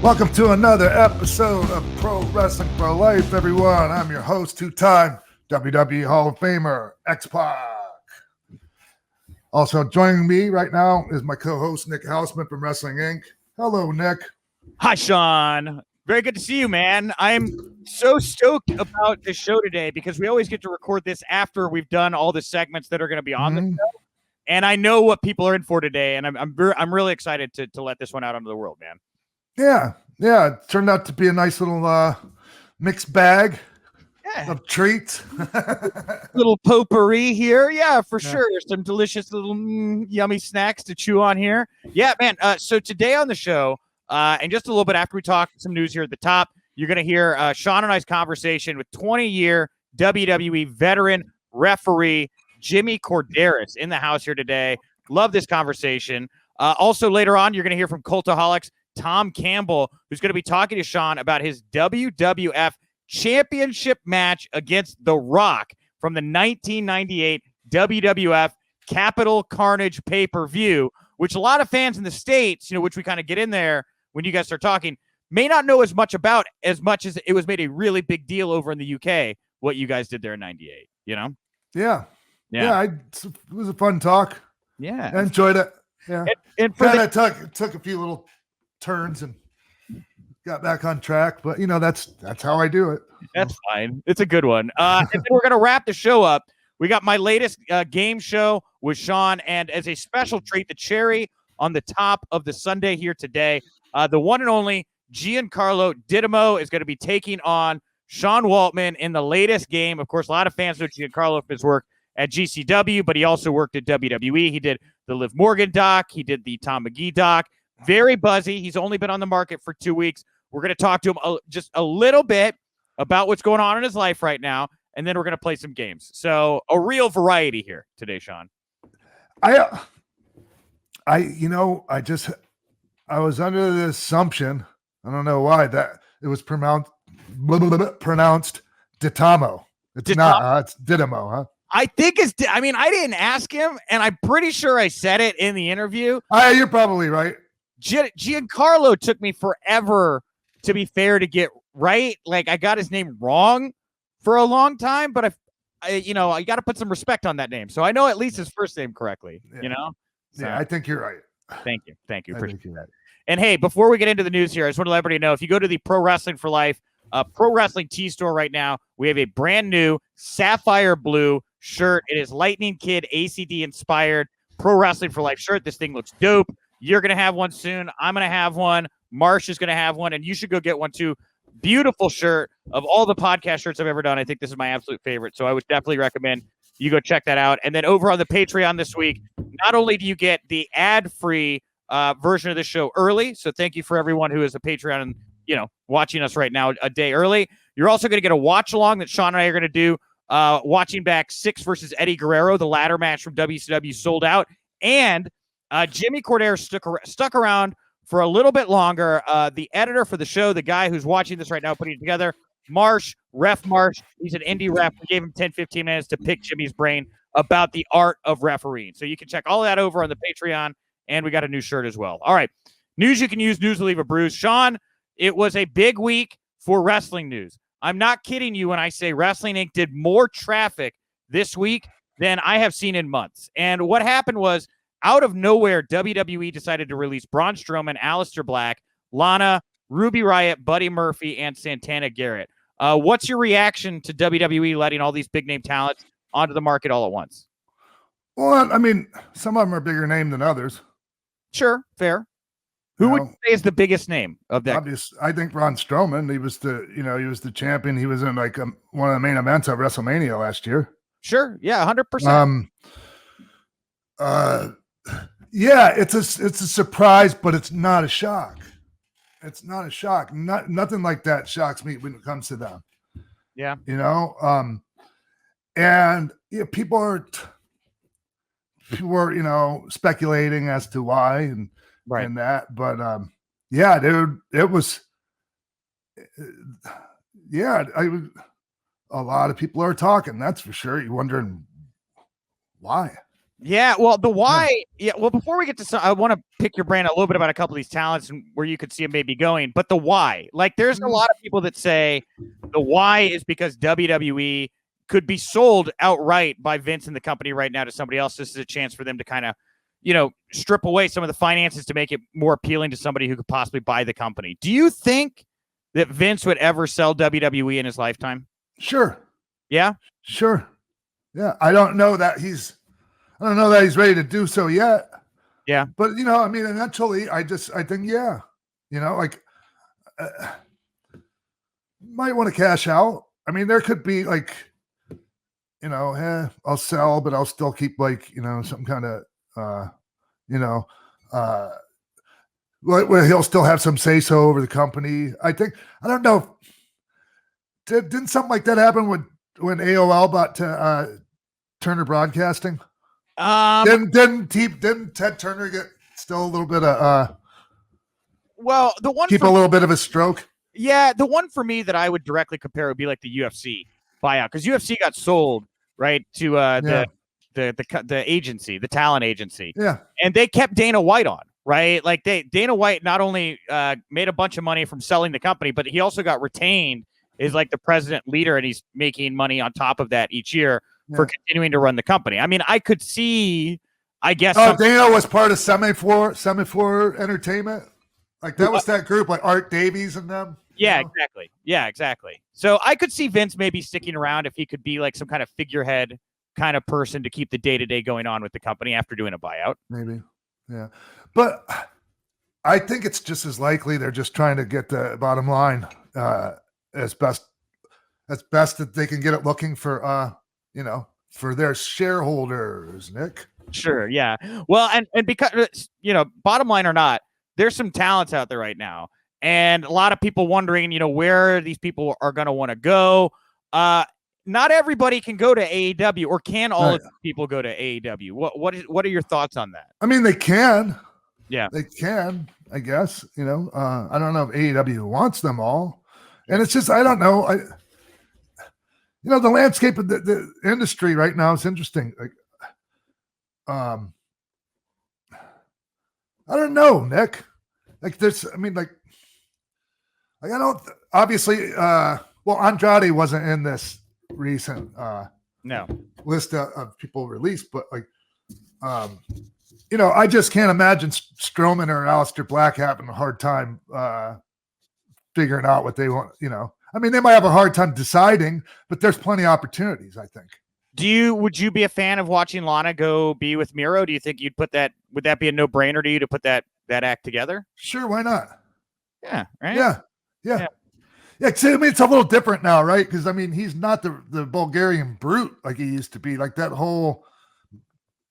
Welcome to another episode of Pro Wrestling for Life, everyone. I'm your host, two-time WWE Hall of Famer, X-Pac. Also joining me right now is my co-host, Nick Hausman from Wrestling Inc. Hello, Nick. Hi, Sean. Very good to see you, man. I'm so stoked about the show today because we always get to record this after we've done all the segments that are going to be on the show. And I know what people are in for today, and I'm really excited to let this one out onto the world, man. Yeah. It turned out to be a nice little mixed bag of treats. Little potpourri here. Yeah, for sure. There's some delicious little yummy snacks to chew on here. Yeah, man. So today on the show, and just a little bit after we talk some news here at the top, you're going to hear Sean and I's conversation with 20-year WWE veteran referee Jimmy Korderas in the house here today. Love this conversation. Also, later on, you're going to hear from Cultaholic's Tom Campbell, who's going to be talking to Sean about his WWF Championship match against The Rock from the 1998 WWF Capital Carnage pay-per-view, which a lot of fans in the States, which we kind of get in there when you guys start talking, may not know as much as it was made a really big deal over in the UK, what you guys did there in 98, Yeah, it was a fun talk. Yeah. I enjoyed it. Yeah. And for kind of took a few little turns and got back on track, but that's how I do it. That's fine. It's a good one. And then we're gonna wrap the show up. We got my latest game show with Sean, and as a special treat, the cherry on the top of the Sunday here today, the one and only Giancarlo Dittamo is going to be taking on Sean Waltman in the latest game. Of course, a lot of fans know Giancarlo for his work at GCW, but he also worked at WWE. He did the Liv Morgan doc. He did the Tom McGee doc. Very buzzy. He's only been on the market for 2 weeks. We're going to talk to him just a little bit about what's going on in his life right now, and then we're going to play some games. So a real variety here today, Sean. I was under the assumption, I don't know why, that it was pronounced Dittamo. It's not. It's Dittamo, huh? I think I didn't ask him, and I'm pretty sure I said it in the interview. You're probably right. Giancarlo took me forever, to be fair, to get right. Like, I got his name wrong for a long time, but I got to put some respect on that name. So I know at least his first name correctly, So, yeah, I think you're right. Thank you. Appreciate that. And hey, before we get into the news here, I just want to let everybody know, if you go to the Pro Wrestling for Life Pro Wrestling Tee store right now, we have a brand new sapphire blue shirt. It is Lightning Kid ACD inspired Pro Wrestling for Life shirt. This thing looks dope. You're going to have one soon. I'm going to have one. Marsh is going to have one, and you should go get one too. Beautiful shirt. Of all the podcast shirts I've ever done, I think this is my absolute favorite. So I would definitely recommend you go check that out. And then over on the Patreon this week, not only do you get the ad-free version of the show early, so thank you for everyone who is a Patreon and watching us right now a day early. You're also going to get a watch along that Sean and I are going to do, watching back Six versus Eddie Guerrero, the ladder match from WCW sold out, and Jimmy Corderas stuck around for a little bit longer. The editor for the show, the guy who's watching this right now, putting it together, Ref Marsh, he's an indie ref. We gave him 10-15 minutes to pick Jimmy's brain about the art of refereeing. So you can check all of that over on the Patreon, and we got a new shirt as well. All right, news you can use, news will leave a bruise. Sean, it was a big week for wrestling news. I'm not kidding you when I say Wrestling Inc. did more traffic this week than I have seen in months. And what happened was, out of nowhere, WWE decided to release Braun Strowman, Aleister Black, Lana, Ruby Riott, Buddy Murphy, and Santana Garrett. What's your reaction to WWE letting all these big-name talents onto the market all at once? Well, I mean, some of them are bigger name than others. Sure, fair. Who would you say is the biggest name of that? I think Braun Strowman. He was the champion. He was in like one of the main events of WrestleMania last year. Sure, yeah, 100%. Yeah, it's a surprise, but it's not a shock. It's not a shock. Nothing like that shocks me when it comes to them. Yeah, and people are speculating as to why and that, but yeah, dude, it was, a lot of people are talking. That's for sure. You're wondering why. Yeah, well, the why. Yeah, well, before we get to some, I want to pick your brain a little bit about a couple of these talents and where you could see them maybe going. But the why, like, there's a lot of people that say the why is because WWE could be sold outright by Vince and the company right now to somebody else. This is a chance for them to kind of, strip away some of the finances to make it more appealing to somebody who could possibly buy the company. Do you think that Vince would ever sell WWE in his lifetime? Sure. Yeah. Sure. Yeah. I don't know that he's ready to do so yet. Yeah. But, eventually I think, yeah, might want to cash out. I mean, there could be like, I'll sell, but I'll still keep like, some kind of, where he'll still have some say so over the company. I don't know. Didn't something like that happen when AOL bought to Turner Broadcasting? Didn't Ted Turner get still a little bit of the one keep a little bit of a stroke? Yeah, the one for me that I would directly compare would be like the UFC buyout, because UFC got sold right to the agency, the talent agency. Yeah, and they kept Dana White on, right? Like Dana White not only made a bunch of money from selling the company, but he also got retained as like the president leader, and he's making money on top of that each year for continuing to run the company. I mean, I could see, I guess. Dana was part of Semaphore Entertainment. Like that was that group, like Art Davies and them. Yeah, exactly. Yeah, exactly. So I could see Vince maybe sticking around if he could be like some kind of figurehead kind of person to keep the day-to-day going on with the company after doing a buyout. Maybe. Yeah. But I think it's just as likely they're just trying to get the bottom line as best that they can get it, looking for for their shareholders, Nick. Sure, yeah. Well, and because bottom line or not, there's some talents out there right now, and a lot of people wondering, where these people are going to want to go. Not everybody can go to AEW, or can all of these people go to AEW? What are your thoughts on that? I mean, they can. Yeah, they can. I guess I don't know if AEW wants them all, and it's just I don't know. The landscape of the industry right now is interesting. Like, I don't know, Nick. Like there's, I don't obviously. Well, Andrade wasn't in this recent list of people released, but like, I just can't imagine Strowman or Aleister Black having a hard time figuring out what they want. I mean, they might have a hard time deciding, but there's plenty of opportunities, I think. Would you be a fan of watching Lana go be with Miro? Do you think you'd would that be a no-brainer to you to put that act together? Sure, why not? Yeah, right? Yeah. See, I mean, it's a little different now, right? Because I mean, he's not the Bulgarian brute like he used to be, like that whole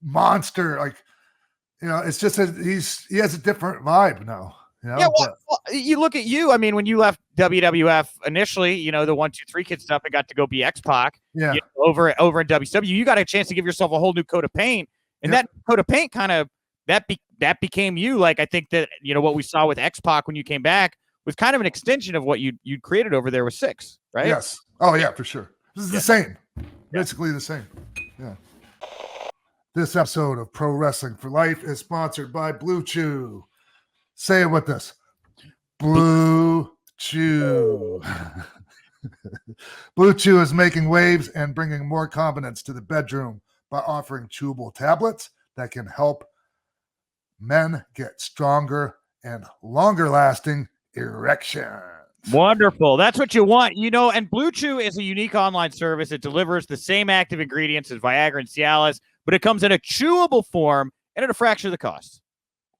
monster. Like, it's just he has a different vibe now. Yeah, well, you look at you. I mean, when you left WWF initially, the 1, 2, 3 Kid stuff, and got to go be X-Pac. Yeah. Over in WCW, you got a chance to give yourself a whole new coat of paint, and that coat of paint kind of that became you. Like, I think that what we saw with X-Pac when you came back was kind of an extension of what you'd created over there with Six, right? Yes. Oh yeah, for sure. This is the same. Basically the same. Yeah. This episode of Pro Wrestling for Life is sponsored by Blue Chew. Say it with us. Blue Chew. Blue Chew is making waves and bringing more confidence to the bedroom by offering chewable tablets that can help men get stronger and longer lasting erections. Wonderful. That's what you want. And Blue Chew is a unique online service. It delivers the same active ingredients as Viagra and Cialis, but it comes in a chewable form and at a fraction of the cost.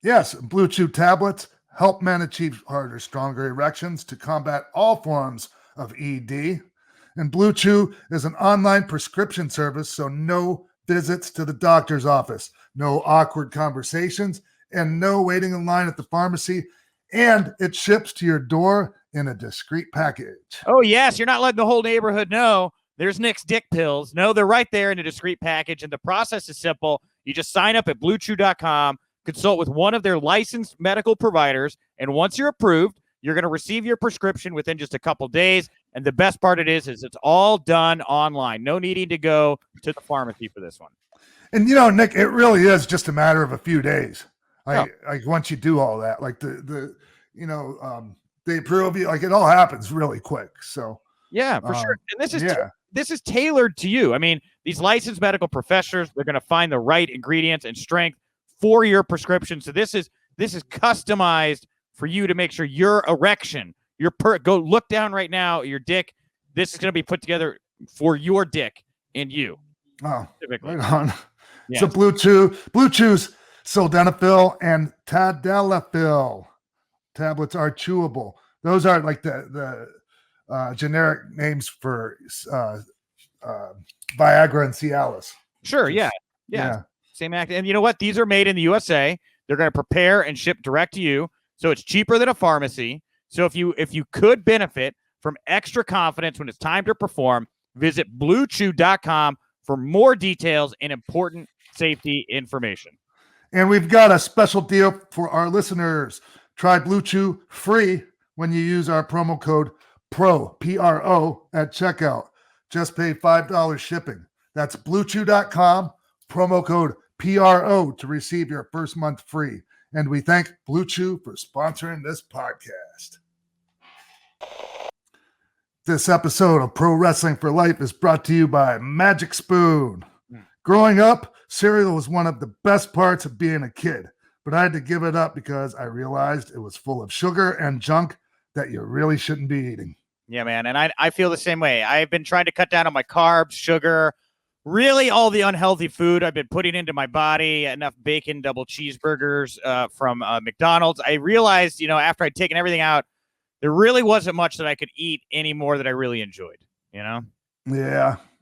Yes, Blue Chew tablets help men achieve harder, stronger erections to combat all forms of ED. And Blue Chew is an online prescription service, so no visits to the doctor's office, no awkward conversations, and no waiting in line at the pharmacy. And it ships to your door in a discreet package. Oh, yes. You're not letting the whole neighborhood know there's Nick's dick pills. No, they're right there in a discreet package. And the process is simple. You just sign up at BlueChew.com, consult with one of their licensed medical providers, and once you're approved, you're going to receive your prescription within just a couple days. And the best part is it's all done online. No needing to go to the pharmacy for this one. And Nick, it really is just a matter of a few days. Like once you do all that, like they approve you, like it all happens really quick. So yeah, for sure. And this is tailored to you. I mean, these licensed medical professionals, they're going to find the right ingredients and strength for your prescription. So this is customized for you to make sure your erection, go look down right now, your dick. This is going to be put together for your dick and you. Oh, right on. Yes. So Blue Chew's sildenafil and tadalafil tablets are chewable. Those are like the generic names for Viagra and Cialis. Sure, yeah. Same act. And you know what? These are made in the USA. They're going to prepare and ship direct to you, so it's cheaper than a pharmacy. So if you could benefit from extra confidence when it's time to perform, visit BlueChew.com for more details and important safety information. And we've got a special deal for our listeners. Try Blue Chew free when you use our promo code PRO, P-R-O, at checkout. Just pay $5 shipping. That's BlueChew.com, promo code PRO to receive your first month free. And we thank Blue Chew for sponsoring this podcast. This episode of Pro Wrestling for Life is brought to you by Magic Spoon. Growing up, cereal was one of the best parts of being a kid, but I had to give it up because I realized it was full of sugar and junk that you really shouldn't be eating. Yeah, man. And I feel the same way. I've been trying to cut down on my carbs, sugar, really all the unhealthy food I've been putting into my body, enough bacon, double cheeseburgers from McDonald's. I realized, after I'd taken everything out, there really wasn't much that I could eat anymore that I really enjoyed, Yeah,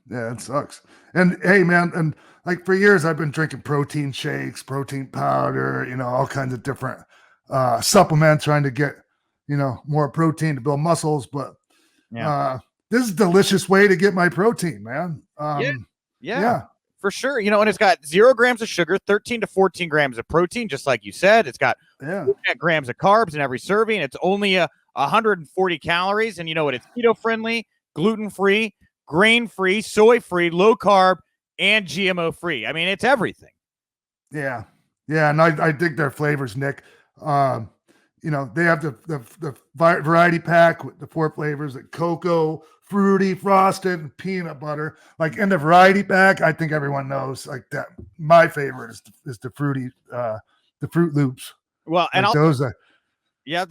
it sucks. And hey, man, and like for years I've been drinking protein shakes, protein powder, all kinds of different supplements, trying to get, more protein to build muscles. But this is a delicious way to get my protein, man. Yeah. For sure. And it's got 0 grams of sugar, 13 to 14 grams of protein, just like you said. It's got 4 grams of carbs in every serving. It's only 140 calories. And you know what? It's keto-friendly, gluten-free, grain-free, soy-free, low-carb, and GMO-free. I mean, it's everything. Yeah. Yeah, and I dig their flavors, Nick. They have the variety pack with the 4 flavors, like cocoa, fruity, frosted, and peanut butter. Like in the variety pack, I think everyone knows like that. My favorite is the fruity, the Fruit Loops. Well, and like the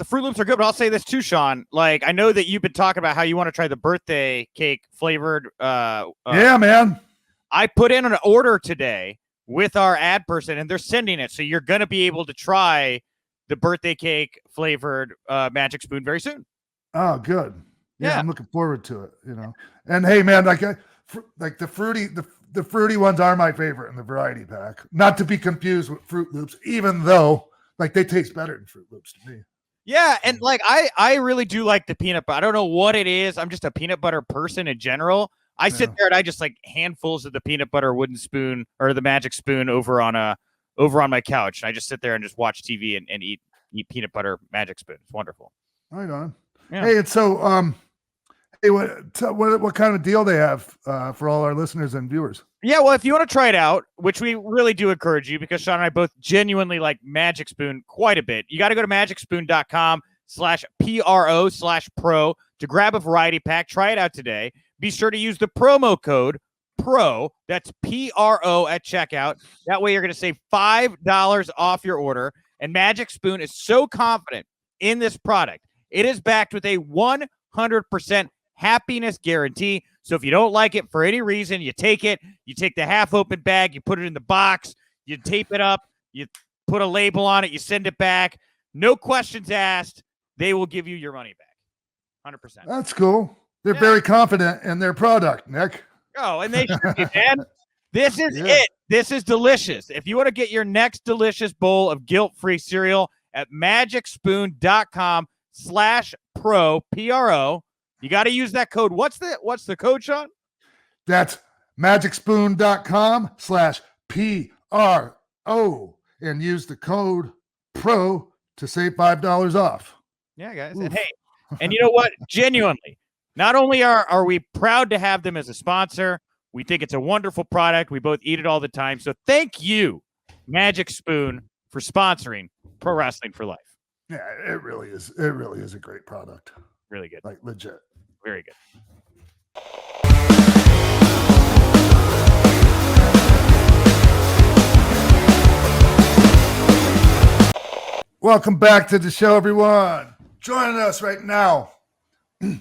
Fruit Loops are good, but I'll say this too, Sean. Like, I know that you've been talking about how you want to try the birthday cake flavored. Yeah, man. I put in an order today with our ad person, and they're sending it. So you're going to be able to try the birthday cake flavored Magic Spoon very soon. Oh, good. Yeah, I'm looking forward to it, And hey, man, like the fruity ones are my favorite in the variety pack. Not to be confused with Fruit Loops, even though like they taste better than Fruit Loops to me. Yeah, and like I really do like the peanut butter. I don't know what it is. I'm just a peanut butter person in general. I sit there and I just like handfuls of the peanut butter wooden spoon or the Magic Spoon over on my couch. And I just sit there and just watch TV and eat peanut butter Magic Spoon. It's wonderful. Right on. Yeah. Hey, and so hey, what kind of deal they have for all our listeners and viewers? Yeah, well, if you want to try it out, which we really do encourage you because Sean and I both genuinely like Magic Spoon quite a bit. You got to go to magicspoon.com/PRO/pro to grab a variety pack. Try it out today. Be sure to use the promo code PRO. That's PRO at checkout. That way you're going to save $5 off your order. And Magic Spoon is so confident in this product. It is backed with a 100% happiness guarantee. So if you don't like it for any reason, you take it, you take the half open bag, you put it in the box, you tape it up, you put a label on it, you send it back. No questions asked. They will give you your money back. 100%. That's cool. They're very confident in their product, Nick. Oh, and they should be, man. This is it. This is delicious. If you want to get your next delicious bowl of guilt-free cereal at magicspoon.com/pro, PRO, you got to use that code. What's the code, Sean? That's magicspoon.com/PRO and use the code PRO to save $5 off. Yeah, guys. Oof. And hey, and you know what? Genuinely, not only are we proud to have them as a sponsor, We think it's a wonderful product. We both eat it all the time. So thank you, Magic Spoon, for sponsoring Pro Wrestling for Life. Yeah, it really is. It really is a great product. Really good. Like legit. Very good. Welcome back to the show, everyone. Joining us right now, a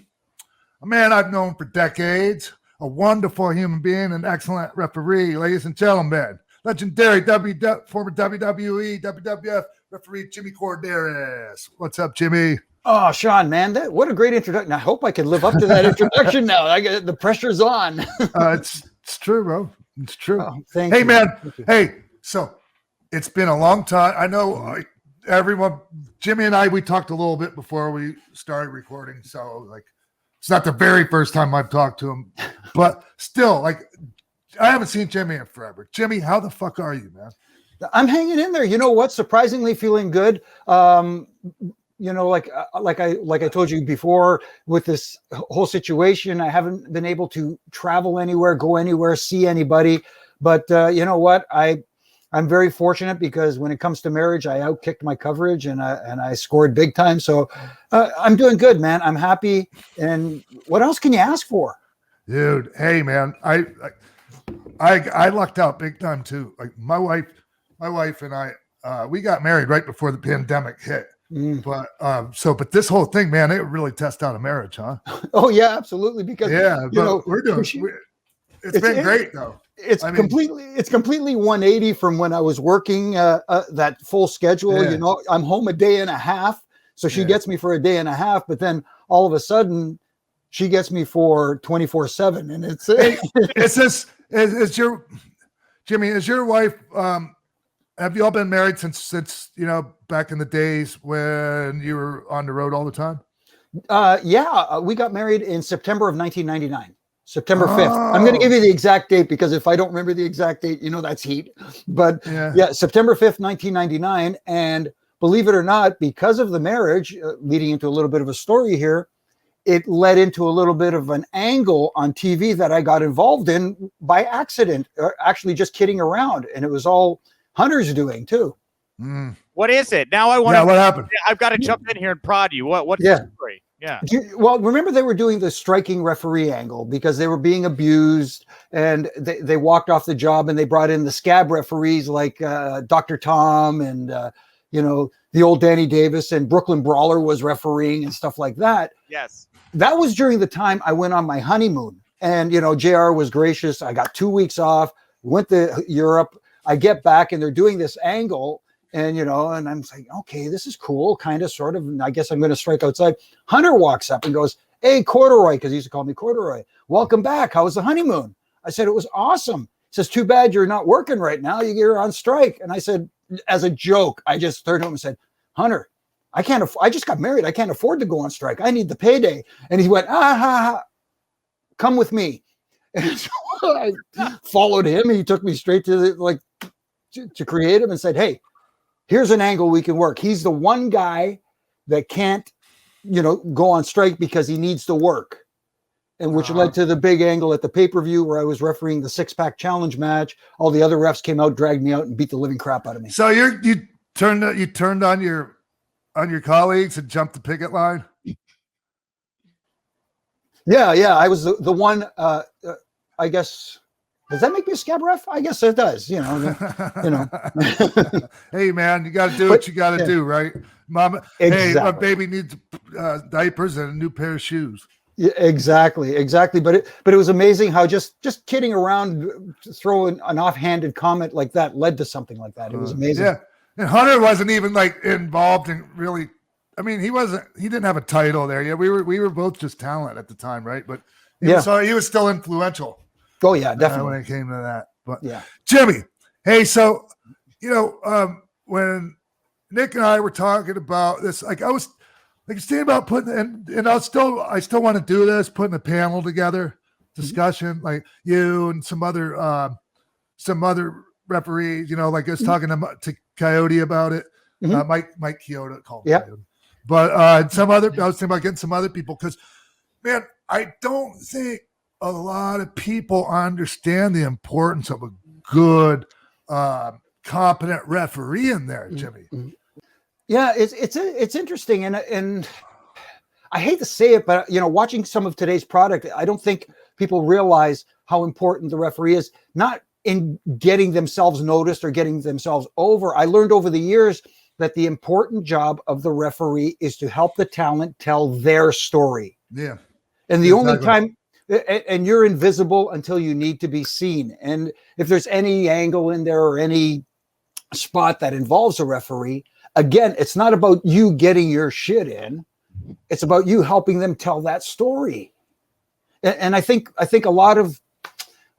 man I've known for decades, a wonderful human being, an excellent referee, ladies and gentlemen, legendary former WWE, WWF referee Jimmy Korderas. What's up, Jimmy? Oh, Sean, man, what a great introduction. I hope I can live up to that introduction now. The pressure's on. It's true, bro. It's true. Oh, thank you. Hey, man. Hey, so it's been a long time. I know everyone, Jimmy and I, we talked a little bit before we started recording. So, like, it's not the very first time I've talked to him, but still, like, I haven't seen Jimmy in forever. Jimmy, how the fuck are you, man? I'm hanging in there. You know what? Surprisingly feeling good. You know, like I told you before, with this whole situation, I haven't been able to travel anywhere, go anywhere, see anybody. But you know what? I'm very fortunate because when it comes to marriage, I outkicked my coverage and I scored big time. So I'm doing good, man. I'm happy. And what else can you ask for? Dude, hey, man, I lucked out big time too. Like my wife and I, we got married right before the pandemic hit. But but this whole thing, man, it really tests out a marriage, huh? Oh yeah, absolutely. Because you know, it's been great though. It's completely 180 from when I was working that full schedule. You know, I'm home a day and a half, so she gets me for a day and a half, but then all of a sudden she gets me for 24/7, and Jimmy, is your wife? Have you all been married since you know, back in the days when you were on the road all the time? Yeah, we got married in September of 1999. September 5th. I'm going to give you the exact date because if I don't remember the exact date, you know, that's heat. But yeah, September 5th, 1999. And believe it or not, because of the marriage, leading into a little bit of a story here, it led into a little bit of an angle on TV that I got involved in by accident, or actually just kidding around. And it was all Hunter's doing too. What is it? Now I want to. What happened? I've got to jump in here and prod you. What's the story? Yeah. Well, remember they were doing the striking referee angle because they were being abused, and they walked off the job, and they brought in the scab referees like Dr. Tom and you know, the old Danny Davis, and Brooklyn Brawler was refereeing and stuff like that. Yes. That was during the time I went on my honeymoon, and you know, JR was gracious. I got 2 weeks off, went to Europe. I get back and they're doing this angle. And, you know, and I'm like, okay, this is cool, kind of, sort of. And I guess I'm going to strike outside. Hunter walks up and goes, "Hey, Corduroy," because he used to call me Corduroy. "Welcome back. How was the honeymoon?" I said, "It was awesome." He says, "Too bad you're not working right now. You're on strike." And I said, as a joke, I just turned to him and said, "Hunter, I just got married. I can't afford to go on strike. I need the payday." And he went, "Come with me." And so I followed him. He took me straight to to Creative and said, "Hey, here's an angle we can work." He's the one guy that can't, you know, go on strike because he needs to work. And which led to the big angle at the pay-per-view where I was refereeing the 6-pack challenge match. All the other refs came out, dragged me out, and beat the living crap out of me. So you turned on your colleagues and jumped the picket line? Yeah. I was the one, I guess. Does that make me a scab ref? I guess it does. You know. Hey, man, you got to do what you got to do, right? Mama, exactly. Hey, my baby needs diapers and a new pair of shoes. Yeah, exactly. But it was amazing how just kidding around, throwing an offhanded comment like that led to something like that. It was amazing. Yeah, and Hunter wasn't even like involved in really. I mean, he didn't have a title there. Yeah, we were both just talent at the time, right? But he was still influential. Oh yeah, definitely. When it came to that, but yeah, Jimmy. Hey, so you know, when Nick and I were talking about this, like I was like saying about putting, and I still want to do this, putting a panel together, discussion, like you and some other referees, you know, like I was talking to Coyote about it, Mike Chioda called him Coyote. But I was thinking about getting some other people because, man, I don't think a lot of people understand the importance of a good, competent referee in there, Jimmy. Yeah, it's interesting, and I hate to say it, but watching some of today's product, I don't think people realize how important the referee is, not in getting themselves noticed or getting themselves over. I learned over the years that the important job of the referee is to help the talent tell their story. Yeah. And the only time, and you're invisible until you need to be seen. And if there's any angle in there or any spot that involves a referee, again, it's not about you getting your shit in. It's about you helping them tell that story. And I think a lot of,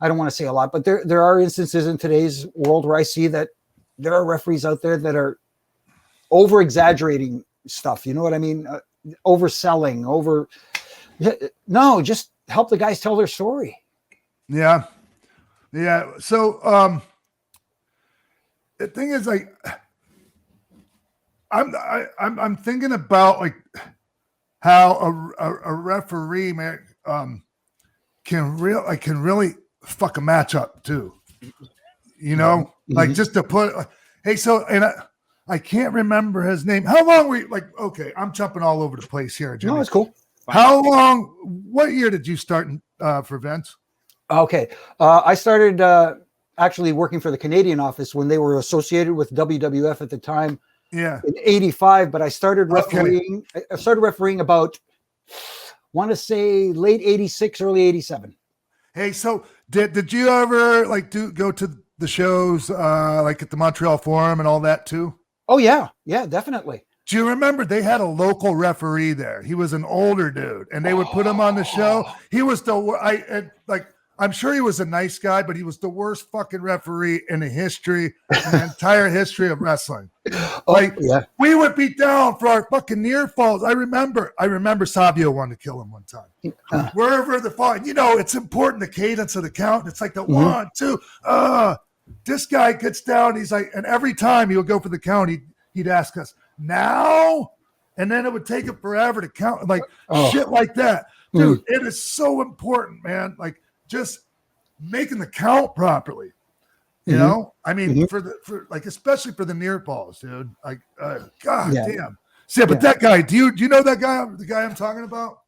I don't want to say a lot, but there are instances in today's world where I see that there are referees out there that are over exaggerating stuff. You know what I mean? Overselling, no, just help the guys tell their story. Yeah. Yeah. So, the thing is, like, I'm thinking about like how a referee, man, can really fuck a match up too. Like just to put, hey, so, and I can't remember his name. How long were you, like, okay, I'm jumping all over the place here, Jimmy. No, it's cool. How long, what year did you start for Vince? Okay. I started actually working for the Canadian office when they were associated with WWF at the time. Yeah. In 85, but I started refereeing. Okay. I started refereeing about, want to say late 86, early 87. Hey, so did you ever like go to the shows like at the Montreal Forum and all that too? Oh yeah, definitely. Do you remember they had a local referee there? He was an older dude, and they would put him on the show. He was I'm sure he was a nice guy, but he was the worst fucking referee in the entire history of wrestling. We would be down for our fucking near falls. I remember Savio wanted to kill him one time. Wherever the fall, it's important, the cadence of the count. It's like the 1, 2. This guy gets down. He's like, and every time he would go for the count, he'd ask us now, and then it would take him forever to count, like shit like that, dude. It is so important, man. Like just making the count properly. You know, I mean, for especially for the near falls, dude. Like, God damn. See, but that guy, do you know that guy? The guy I'm talking about?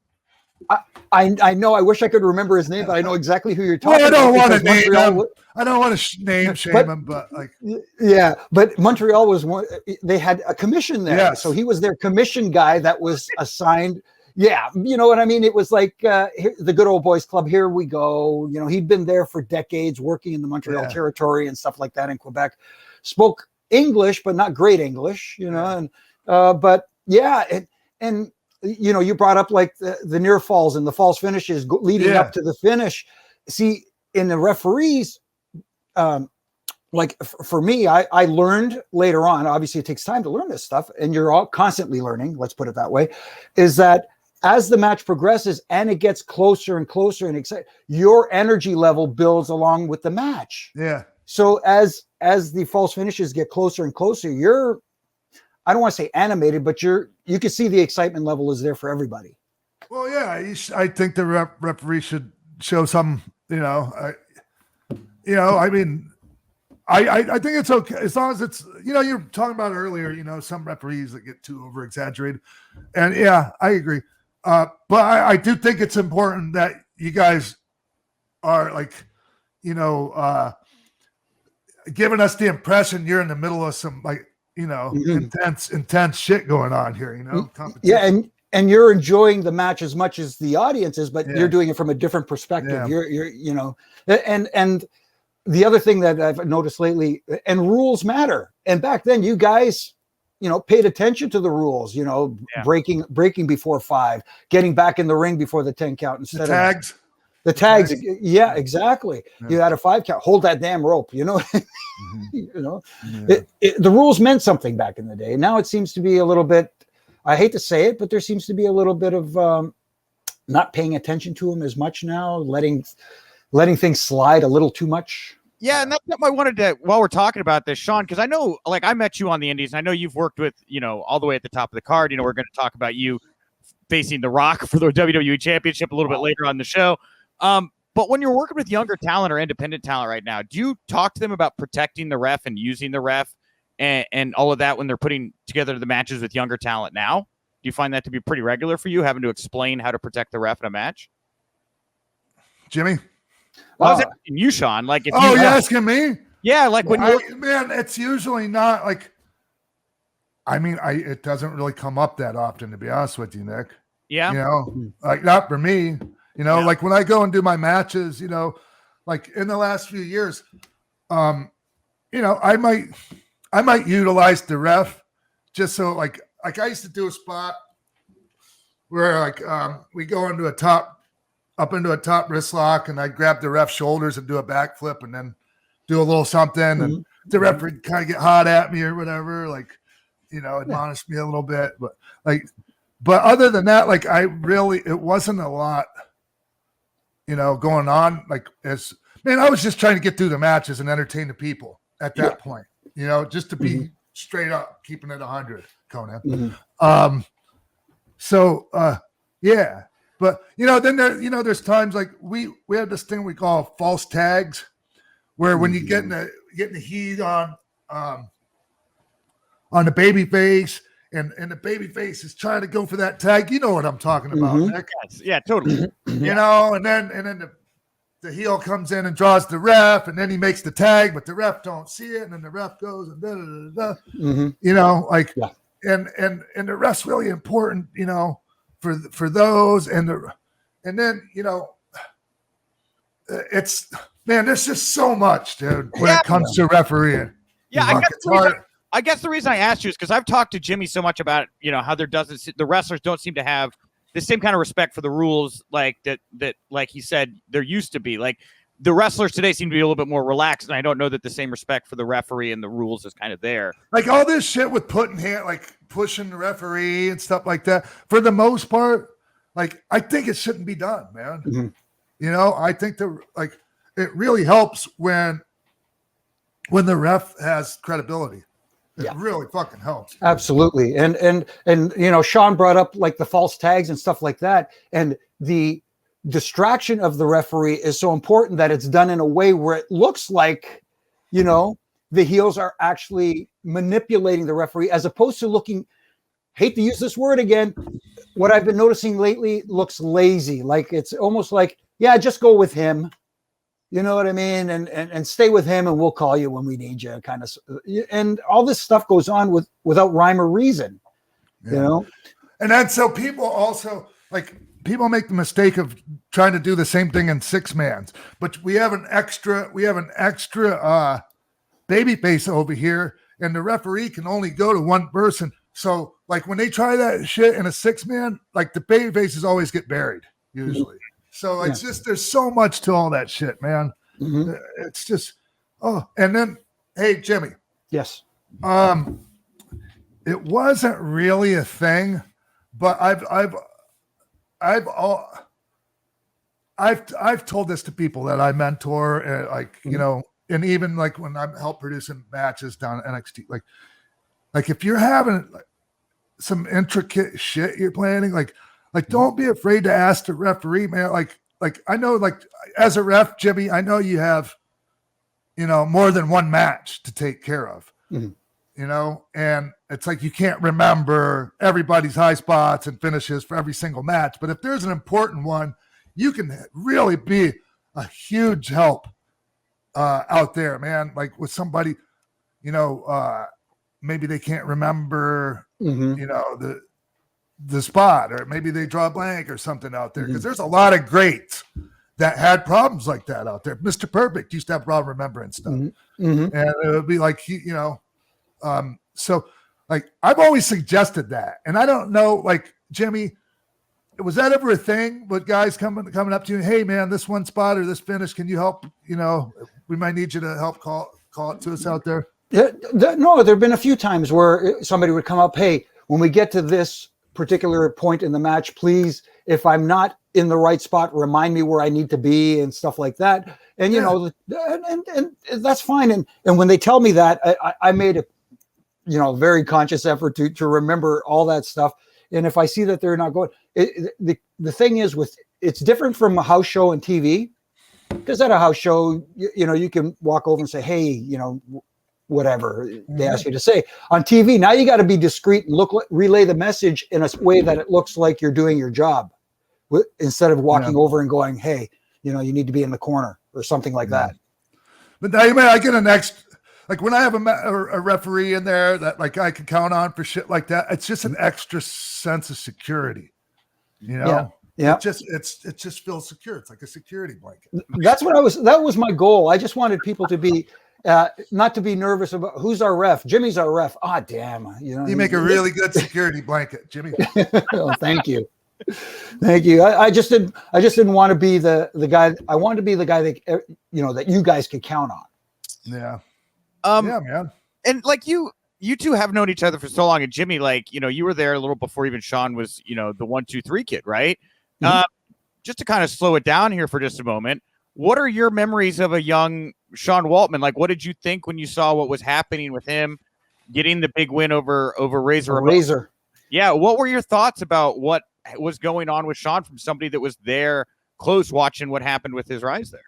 I know. I wish I could remember his name, but I know exactly who you're talking about. I don't want to name him. I don't want to name shame him, but like, yeah. But Montreal was one. They had a commission there, so he was their commission guy that was assigned. Yeah, you know what I mean? It was like the Good Old Boys Club. Here we go. He'd been there for decades, working in the Montreal territory and stuff like that in Quebec. Spoke English, but not great English. And but yeah, and you brought up like the near falls and the falls finishes leading up to the finish. See, in the referees, like for me, I learned later on. Obviously, it takes time to learn this stuff, and you're all constantly learning. Let's put it that way. Is that as the match progresses and it gets closer and closer and exciting, your energy level builds along with the match. Yeah. So as the false finishes get closer and closer, I don't want to say animated, but you can see the excitement level is there for everybody. Well, yeah, I think the referee should show some, I mean, I think it's okay as long as it's, you're talking about earlier, some referees that get too over exaggerated, and yeah, I agree. But I do think it's important that you guys are like, giving us the impression you're in the middle of some like, intense shit going on here, Yeah, and you're enjoying the match as much as the audience is, but you're doing it from a different perspective. Yeah. And the other thing that I've noticed lately, and rules matter. And back then, you guys, paid attention to the rules. Breaking before 5, getting back in the ring before the 10 count instead of tags. The tags, yeah, exactly. Yeah. You had a 5 count. Hold that damn rope, the rules meant something back in the day. Now it seems to be a little bit, I hate to say it, but there seems to be a little bit of not paying attention to them as much now, letting things slide a little too much. Yeah, and that's something I wanted to, while we're talking about this, Sean, because I know, like, I met you on the Indies, and I know you've worked with, all the way at the top of the card. We're going to talk about you facing The Rock for the WWE Championship a little bit later on the show. But when you're working with younger talent or independent talent right now, do you talk to them about protecting the ref and using the ref and all of that when they're putting together the matches with younger talent now? Do you find that to be pretty regular for you, having to explain how to protect the ref in a match? Jimmy? Well, I was asking you, Sean. Like, if you're asking me? Yeah, like when man, it's usually not like. I mean, it doesn't really come up that often, to be honest with you, Nick. Yeah. You know, like not for me. You know, like when I go and do my matches, you know, like in the last few years, you know, I might utilize the ref just so like I used to do a spot where like we go into up into a top wrist lock, and I grab the ref's shoulders and do a backflip and then do a little something, and the referee kind of get hot at me or whatever, like, you know, admonish me a little bit, but other than that, like it wasn't a lot, you know, going on. Like I was just trying to get through the matches and entertain the people at that point, you know, just to be straight up, keeping it 100, Conan. Yeah. But, you know, then there's times like we have this thing we call false tags, where when you get in the heat on the baby face, and the baby face is trying to go for that tag. You know what I'm talking about, Nick? Yeah, totally. You know, and then the heel comes in and draws the ref, and then he makes the tag, but the ref don't see it, and then the ref goes and you know, like, and the ref's really important, you know, for those, and then, you know, it's, man, there's just so much, dude, when it comes to refereeing. Yeah, I guess the reason I asked you is because I've talked to Jimmy so much about, you know, how the wrestlers don't seem to have the same kind of respect for the rules like that like he said there used to be. Like the wrestlers today seem to be a little bit more relaxed, and I don't know that the same respect for the referee and the rules is kind of there. Like all this shit with pushing the referee and stuff like that, for the most part, like I think it shouldn't be done, man. You know, I think it really helps when the ref has credibility. It really fucking helps. Absolutely. And you know, Sean brought up like the false tags and stuff like that. And the distraction of the referee is so important that it's done in a way where it looks like, you know, the heels are actually manipulating the referee, as opposed to looking, hate to use this word again, what I've been noticing lately looks lazy. Like it's almost like, yeah, just go with him. You know what I mean? And stay with him, and we'll call you when we need you, kind of. And all this stuff goes on without rhyme or reason, you know? And then so people make the mistake of trying to do the same thing in 6-mans, but we have an extra baby face over here, and the referee can only go to one person. So like when they try that shit in a 6-man, like the baby faces always get buried usually. So it's just, there's so much to all that shit, man. It's just, and then, hey, Jimmy. Yes. It wasn't really a thing, but I've told this to people that I mentor, like, you know, and even like when I'm help producing matches down at NXT, like if you're having some intricate shit you're planning, like don't be afraid to ask the referee, man. Like I know, like as a ref, Jimmy, I know you have, you know, more than one match to take care of, you know, and it's like you can't remember everybody's high spots and finishes for every single match. But if there's an important one, you can really be a huge help out there, man. Like with somebody, you know, maybe they can't remember, you know, the spot, or maybe they draw a blank or something out there, because there's a lot of greats that had problems like that out there. Mr. Perfect used to have problem remembering stuff, and it would be like, you know, so like I've always suggested that, and I don't know, like Jimmy, was that ever a thing with guys coming up to you, hey man, this one spot or this finish, can you help? You know, we might need you to help call it to us out there. No, there've been a few times where somebody would come up, hey, when we get to this particular point in the match, please, if I'm not in the right spot, remind me where I need to be and stuff like that. And you know, and that's fine. And when they tell me that, I made a, you know, very conscious effort to remember all that stuff. And if I see that they're not going, the thing is, with it's different from a house show and TV. Because at a house show, you know, you can walk over and say, hey, you know, whatever they ask you to say. On TV, now you got to be discreet and relay the message in a way that it looks like you're doing your job, instead of walking over and going, hey, you know, you need to be in the corner or something like that. But now I get an extra, like when I have a referee in there that like I can count on for shit like that, it's just an extra sense of security, you know? Yeah. It just feels secure. It's like a security blanket. That was my goal. I just wanted people to be, not to be nervous about who's our ref. Jimmy's our ref. Ah, damn. You know, you make a really good security blanket, Jimmy. Oh, thank you. Thank you. I just didn't want to be the guy. I wanted to be the guy that, you know, that you guys could count on. Yeah. Yeah, man. And like you two have known each other for so long. And Jimmy, like, you know, you were there a little before even Sean was, you know, the 1, 2, 3 kid, right? Just to kind of slow it down here for just a moment. What are your memories of a young Sean Waltman? Like, what did you think when you saw what was happening with him getting the big win over Razor? Yeah. What were your thoughts about what was going on with Sean from somebody that was there close watching what happened with his rise there?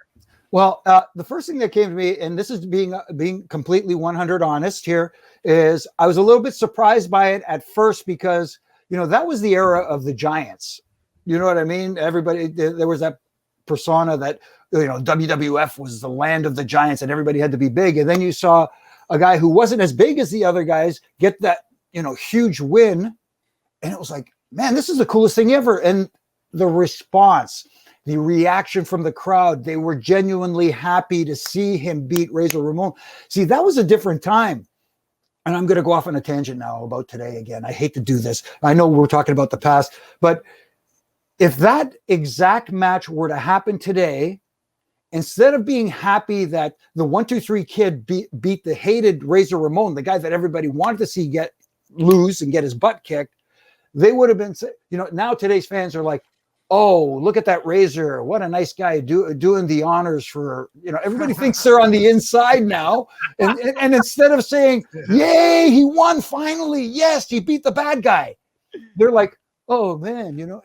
Well, the first thing that came to me, and this is being completely 100 honest here, is I was a little bit surprised by it at first because, you know, that was the era of the Giants. You know what I mean? Everybody, there was that persona that, you know, WWF was the land of the Giants and everybody had to be big. And then you saw a guy who wasn't as big as the other guys get that, you know, huge win. And it was like, man, this is the coolest thing ever. And the response, the reaction from the crowd, they were genuinely happy to see him beat Razor Ramon. See, that was a different time. And I'm going to go off on a tangent now about today again. I hate to do this. I know we're talking about the past, but if that exact match were to happen today, instead of being happy that the 1, 2, 3 kid beat the hated Razor Ramon, the guy that everybody wanted to see lose and get his butt kicked, they would have been, you know, now today's fans are like, oh, look at that Razor. What a nice guy doing the honors for, you know, everybody thinks they're on the inside now. And instead of saying, yay, he won finally. Yes, he beat the bad guy. They're like, oh man, you know,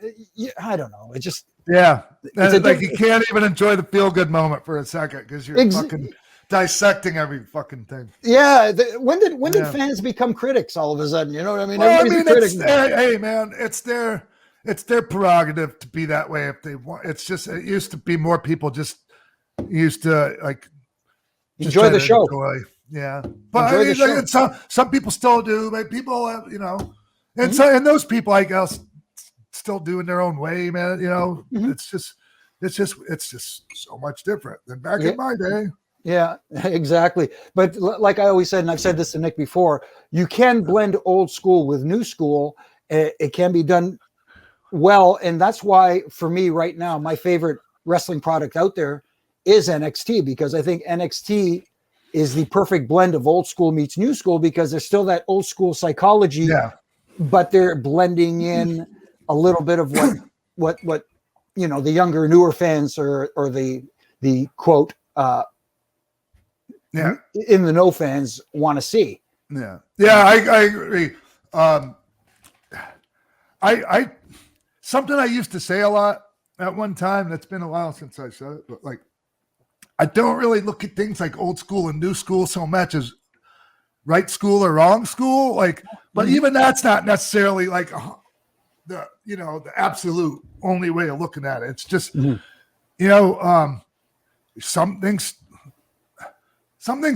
I don't know. It just, it's like you can't even enjoy the feel good moment for a second because you're fucking dissecting every fucking thing. Yeah. When did fans become critics all of a sudden? You know what I mean? Well, hey man, it's their prerogative to be that way if they want. It's just, it used to be more people just used to like enjoy the show. Yeah. But I mean, some people still do. Like people have, you know, and so, and those people, I guess, still doing their own way, man. You know, it's just so much different than back in my day. Yeah, exactly. But like I always said, and I've said this to Nick before, you can blend old school with new school. It can be done well. And that's why, for me right now, my favorite wrestling product out there is NXT, because I think NXT is the perfect blend of old school meets new school, because there's still that old school psychology, but they're blending in a little bit of what you know, the younger, newer fans or the quote, in the know fans want to see. Yeah. I agree. I something I used to say a lot at one time, that's been a while since I said it, but like, I don't really look at things like old school and new school so much as right school or wrong school. Like, but even that's not necessarily like the absolute only way of looking at it. It's just, you know, some things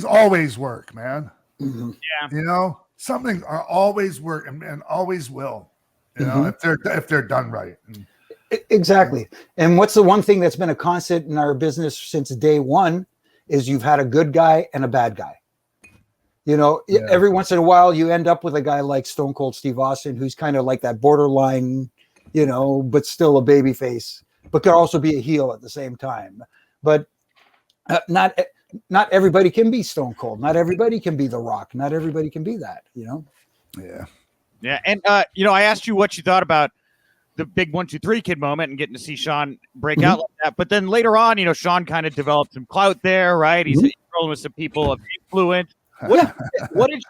always work, man. Yeah. You know, some things are always work and always will, you know, if they're done right. Exactly. And what's the one thing that's been a constant in our business since day one is you've had a good guy and a bad guy. You know, every once in a while you end up with a guy like Stone Cold Steve Austin, who's kind of like that borderline, you know, but still a baby face, but could also be a heel at the same time. But not everybody can be Stone Cold. Not everybody can be The Rock. Not everybody can be that, you know? Yeah. Yeah. And, you know, I asked you what you thought about the big 1, 2, 3 kid moment and getting to see Sean break out like that. But then later on, you know, Sean kind of developed some clout there, right? He's rolling with some people of influence. What did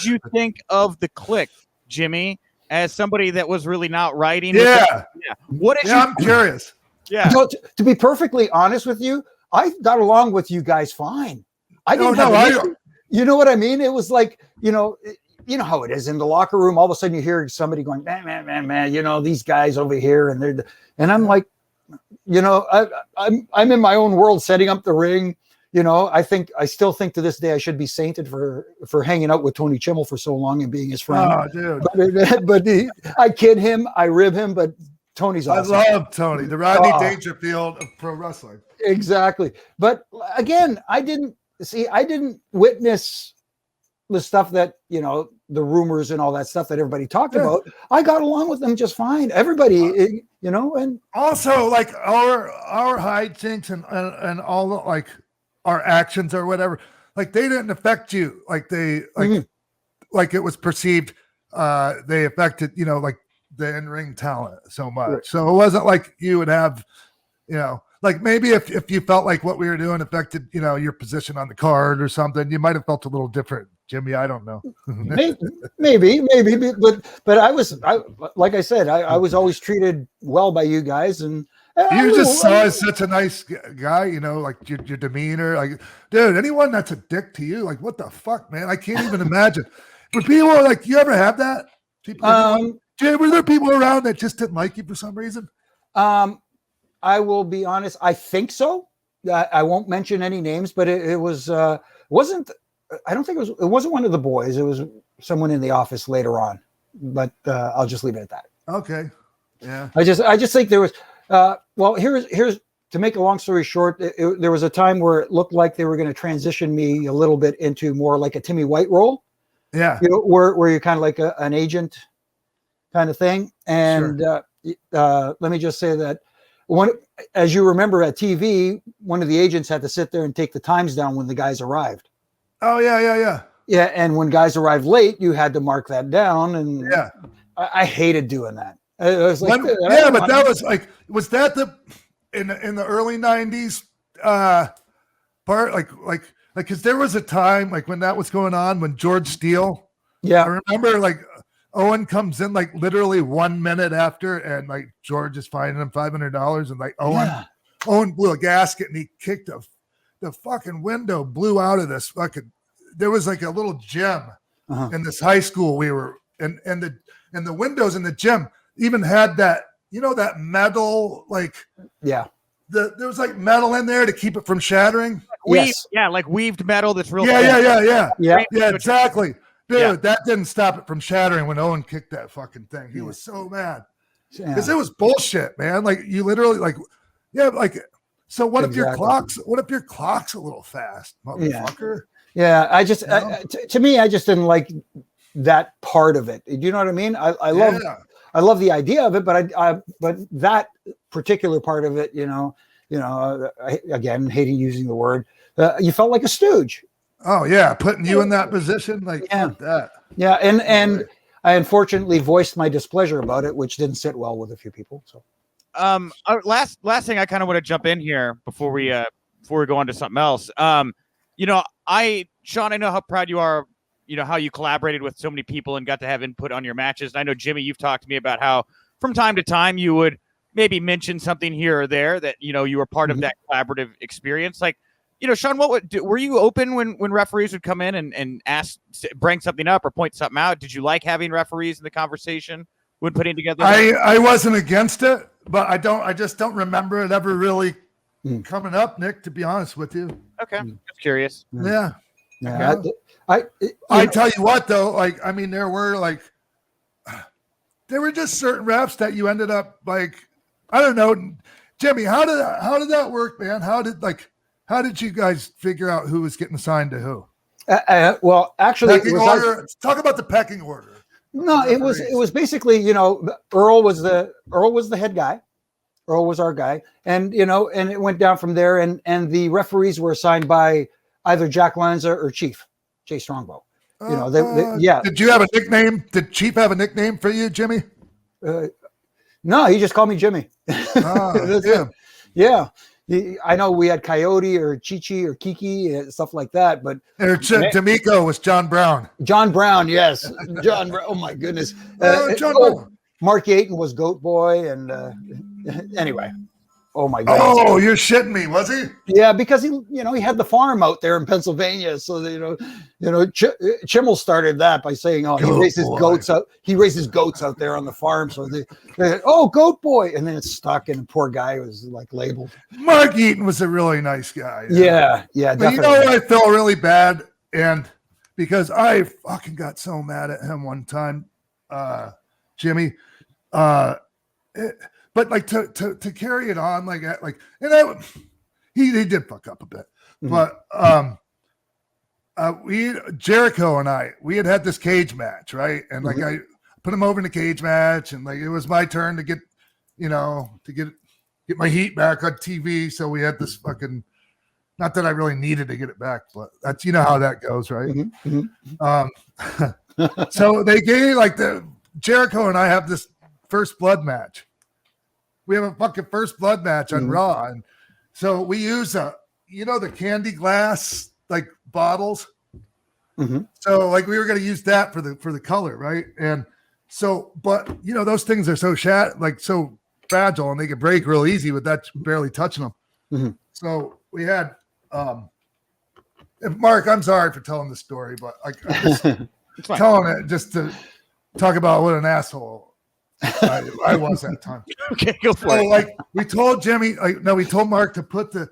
you think of the Kliq, Jimmy, as somebody that was really not writing? Yeah. What did you? I'm curious. Yeah. To be perfectly honest with you, I got along with you guys fine. I didn't have an issue. You know what I mean? It was like, you know how it is in the locker room. All of a sudden you hear somebody going, man, you know, these guys over here, and I'm like, you know, I'm in my own world setting up the ring. You know, I still think to this day I should be sainted for hanging out with Tony Chimmel for so long and being his friend. Oh, dude. But I kid him, I rib him, but Tony's awesome. I love Tony, the Rodney Dangerfield of pro wrestling. Exactly. But again, I didn't witness the stuff that, you know, the rumors and all that stuff that everybody talked about. I got along with them just fine. Everybody, you know, and also like our hijinks and all the, like our actions or whatever, like they didn't affect you. Like they like it was perceived. They affected, you know, like the in-ring talent so much. Right. So it wasn't like you would have, you know, like maybe if you felt like what we were doing affected, you know, your position on the card or something, you might have felt a little different, Jimmy. I don't know. maybe, but I like I said, I was always treated well by you guys, and you just saw as such a nice guy, you know, like your demeanor, like, dude, anyone that's a dick to you, like, what the fuck, man? I can't even imagine. But people are like, you ever have that? People, were there people around that just didn't like you for some reason? I will be honest. I think so. I won't mention any names, but it wasn't. I don't think it wasn't one of the boys. It was someone in the office later on. But I'll just leave it at that. Okay. Yeah. I just think there was. Well, here's to make a long story short. There was a time where it looked like they were going to transition me a little bit into more like a Timmy White role. Yeah. You know, where you're kind of like an agent kind of thing. And let me just say that. As you remember at TV, one of the agents had to sit there and take the times down when the guys arrived. Oh, yeah. Yeah, and when guys arrived late, you had to mark that down. And yeah, I hated doing that. It was like, but that was like, was that in the early 90s part? Like, because there was a time like when that was going on, when George Steele. Yeah, I remember like. Owen comes in like literally 1 minute after, and like George is fining him $500, and like Owen blew a gasket and he kicked the fucking window, blew out of this fucking. There was like a little gym in this high school we were, and the windows in the gym even had that, you know, that metal like there was like metal in there to keep it from shattering. Like weaved metal that's real. Yeah, exactly. Dude, that didn't stop it from shattering when Owen kicked that fucking thing. He was so mad because it was bullshit, man. Like you literally, like, so what if your clock's a little fast, motherfucker? Yeah, I just to me, I just didn't like that part of it. Do you know what I mean? I love the idea of it, but but that particular part of it, you know, again, hating using the word, you felt like a stooge. Oh yeah, putting you in that position, like fuck that. Yeah, and I unfortunately voiced my displeasure about it, which didn't sit well with a few people. So, last thing I kind of want to jump in here before we go on to something else. You know, Sean, I know how proud you are. You know how you collaborated with so many people and got to have input on your matches. And I know Jimmy, you've talked to me about how from time to time you would maybe mention something here or there that you know you were part of that collaborative experience, like. You know, Sean, were you open when referees would come in and ask, bring something up or point something out? Did you like having referees in the conversation when putting together? I wasn't against it, but I just don't remember it ever really coming up, Nick, to be honest with you. Okay. Just curious. Yeah. I tell you what though, like, I mean, there were just certain refs that you ended up like, I don't know, Jimmy, how did that work, man? How did you guys figure out who was getting assigned to who? Well, actually, talk about the pecking order. No, it was basically, you know, Earl was the head guy. Earl was our guy, and you know, and it went down from there. And the referees were assigned by either Jack Lanza or Chief Jay Strongbow. You know, they. Did you have a nickname? Did Chief have a nickname for you, Jimmy? No, he just called me Jimmy. Yeah. I know we had Coyote or Chichi or Kiki and stuff like that, but D'Amico was John Brown. John Brown, yes, John Brown. Oh my goodness, John Brown. Mark Yaton was Goat Boy, and anyway, Oh my God! Oh, you're shitting me, was he? Yeah, because he had the farm out there in Pennsylvania. So Chimmel started that by saying, "Oh, he raises goats out. He raises goats out there on the farm." So they oh, goat boy, and then it's stuck, and the poor guy was like labeled. Mark Eaton was a really nice guy. Yeah, but definitely. I felt really bad, and because I fucking got so mad at him one time, Jimmy. But like to carry it on he did fuck up a bit, but Jericho and we had this cage match, right? And like I put him over in the cage match, and like it was my turn to get my heat back on TV. So we had this fucking, not that I really needed to get it back, but that's how that goes, right? So they gave Jericho and I have this first blood match. We have a fucking first blood match on Raw. And so we use the candy glass like bottles. So like we were going to use that for the color. Right. And so, but those things are so so fragile, and they can break real easy with that barely touching them. So we had, Mark, I'm sorry for telling the story, but I'm just telling it just to talk about what an asshole I was that time. Okay, go for it. Like we told Jimmy, we told Mark to put the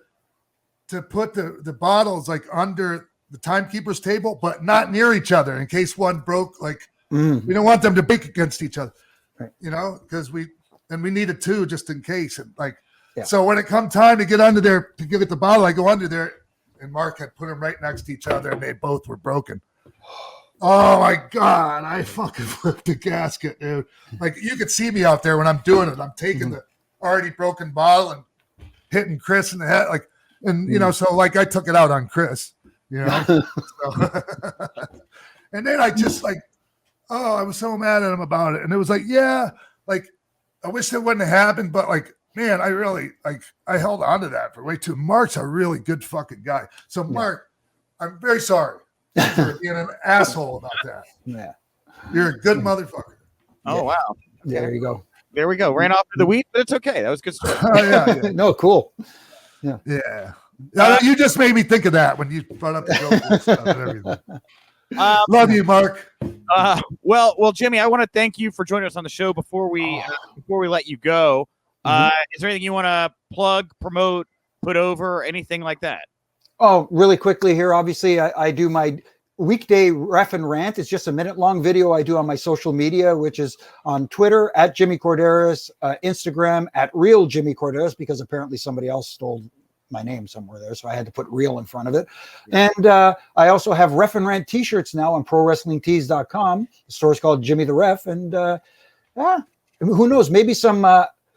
bottles like under the timekeeper's table, but not near each other in case one broke. Like we don't want them to break against each other, right. Because we needed two just in case. And so when it come time to get under there to give it the bottle, I go under there, and Mark had put them right next to each other, and they both were broken. Oh my God, I fucking flipped the gasket, dude. Like you could see me out there when I'm doing it. I'm taking the already broken bottle and hitting Chris in the head. So I took it out on Chris, So, and then I just I was so mad at him about it. And it was I wish it wouldn't have happened, but man, I really I held on to that for way too. Mark's a really good fucking guy. So Mark, I'm very sorry for being an asshole about that. Yeah. You're a good motherfucker. Oh, wow. Okay. There you go. There we go. Ran off to the weed, but it's okay. That was good stuff. Yeah. No, cool. Yeah. You just made me think of that when you brought up the GoPro stuff and everything. Love you, Mark. Well, Jimmy, I want to thank you for joining us on the show. Before we let you go, is there anything you want to plug, promote, put over, anything like that? Oh, really quickly here. Obviously, I do my weekday ref and rant. It's just a minute-long video I do on my social media, which is on Twitter at Jimmy Korderas, Instagram at Real Jimmy Corderas, because apparently somebody else stole my name somewhere there, so I had to put real in front of it. Yeah. And I also have ref and rant t-shirts now on prowrestlingtees.com. The store's called Jimmy the Ref, and who knows, maybe some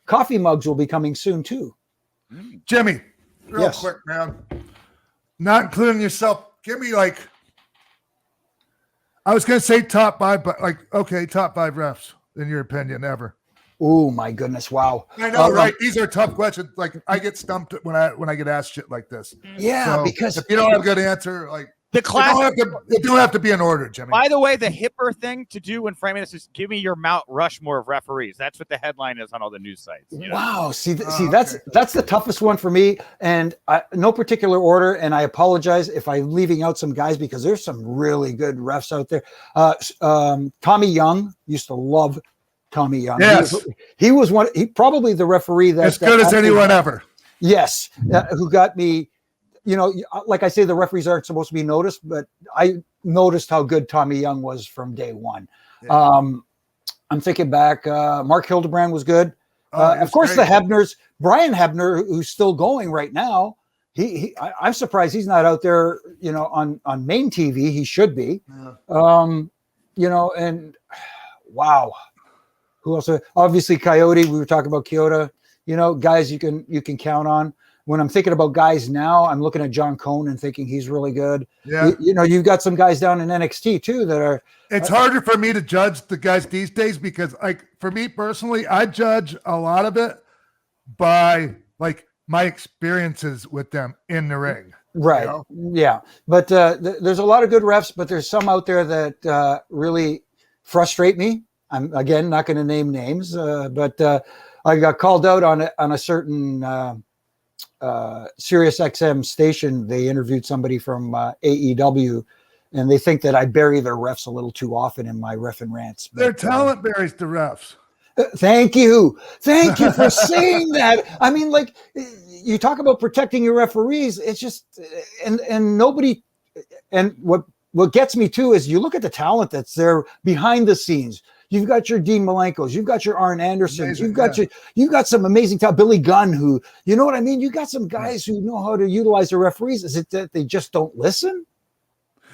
coffee mugs will be coming soon too. Jimmy, real quick, man, not including yourself, give me I was gonna say top 5, but top 5 refs in your opinion ever. Oh my goodness! Wow, I know, right? These are tough questions. I get stumped when I get asked shit like this. Yeah, so because if you don't have a good answer, the class, it don't have to be in order, Jimmy. By the way, the hipper thing to do when framing this is give me your Mount Rushmore of referees. That's what the headline is on all the news sites. Wow, see, that's the toughest one for me, and no particular order. And I apologize if I'm leaving out some guys because there's some really good refs out there. Tommy Young, used to love Tommy Young. Yes, he was one. He probably the referee that's as good as anyone ever. Yes, who got me. Like I say, the referees aren't supposed to be noticed, but I noticed how good Tommy Young was from day one. Yeah. I'm thinking back. Mark Hildebrand was good. Of course, great. The Hebners, Brian Hebner, who's still going right now. I'm surprised he's not out there. On main TV. He should be. Yeah. And wow. Who else? Obviously, Coyote. We were talking about Kyoto. Guys you can count on. When I'm thinking about guys now, I'm looking at John Cone and thinking he's really good. Yeah. You've got some guys down in NXT too that are. It's harder for me to judge the guys these days because, for me personally, I judge a lot of it by my experiences with them in the ring. Right. Yeah. But there's a lot of good refs, but there's some out there that really frustrate me. I'm again not going to name names, but I got called out on a certain Sirius XM station. They interviewed somebody from AEW, and they think that I bury their refs a little too often in my ref and rants. Their talent buries the refs. Thank you for saying that. I mean, like, you talk about protecting your referees. It's just, and nobody, and what gets me too is you look at the talent that's there behind the scenes. You've got your Dean Malenkos, you've got your Arn Andersons, you've got some amazing talent, Billy Gunn, who, you know what I mean? You got some guys who know how to utilize the referees. Is it that they just don't listen?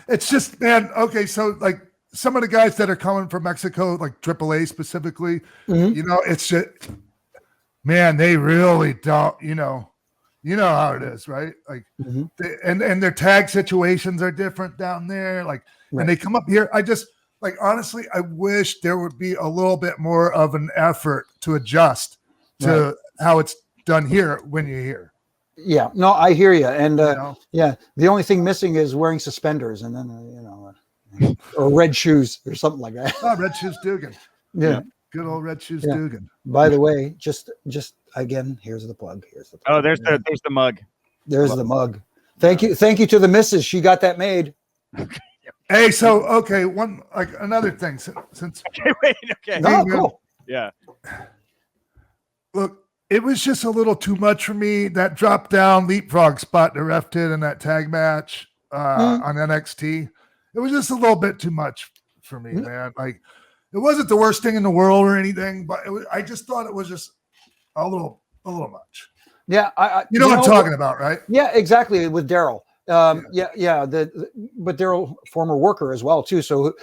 It's just, man, okay, so like some of the guys that are coming from Mexico, like AAA specifically, you know, it's just, man, they really don't, you know how it is, right? Like, and their tag situations are different down there. Like, and they come up here. I just, like, honestly, I wish there would be a little bit more of an effort to adjust to how it's done here when you're here. Yeah, no, I hear you. And yeah, the only thing missing is wearing suspenders and then, or red shoes or something like that. Oh, red shoes Dugan. Yeah. Good old red shoes Dugan. By the way, just again, here's the plug. Oh, there's the mug. There's the mug. Thank you to the missus. She got that made. Hey, so another thing since okay. No, cool. Yeah. Look, it was just a little too much for me. That drop down leapfrog spot the ref did in that tag match on NXT. It was just a little bit too much for me, man. Like, it wasn't the worst thing in the world or anything, but I just thought it was just a little much. Yeah, you know what I'm talking about, right? Yeah, exactly. With Daryl. But Daryl, former worker as well too. So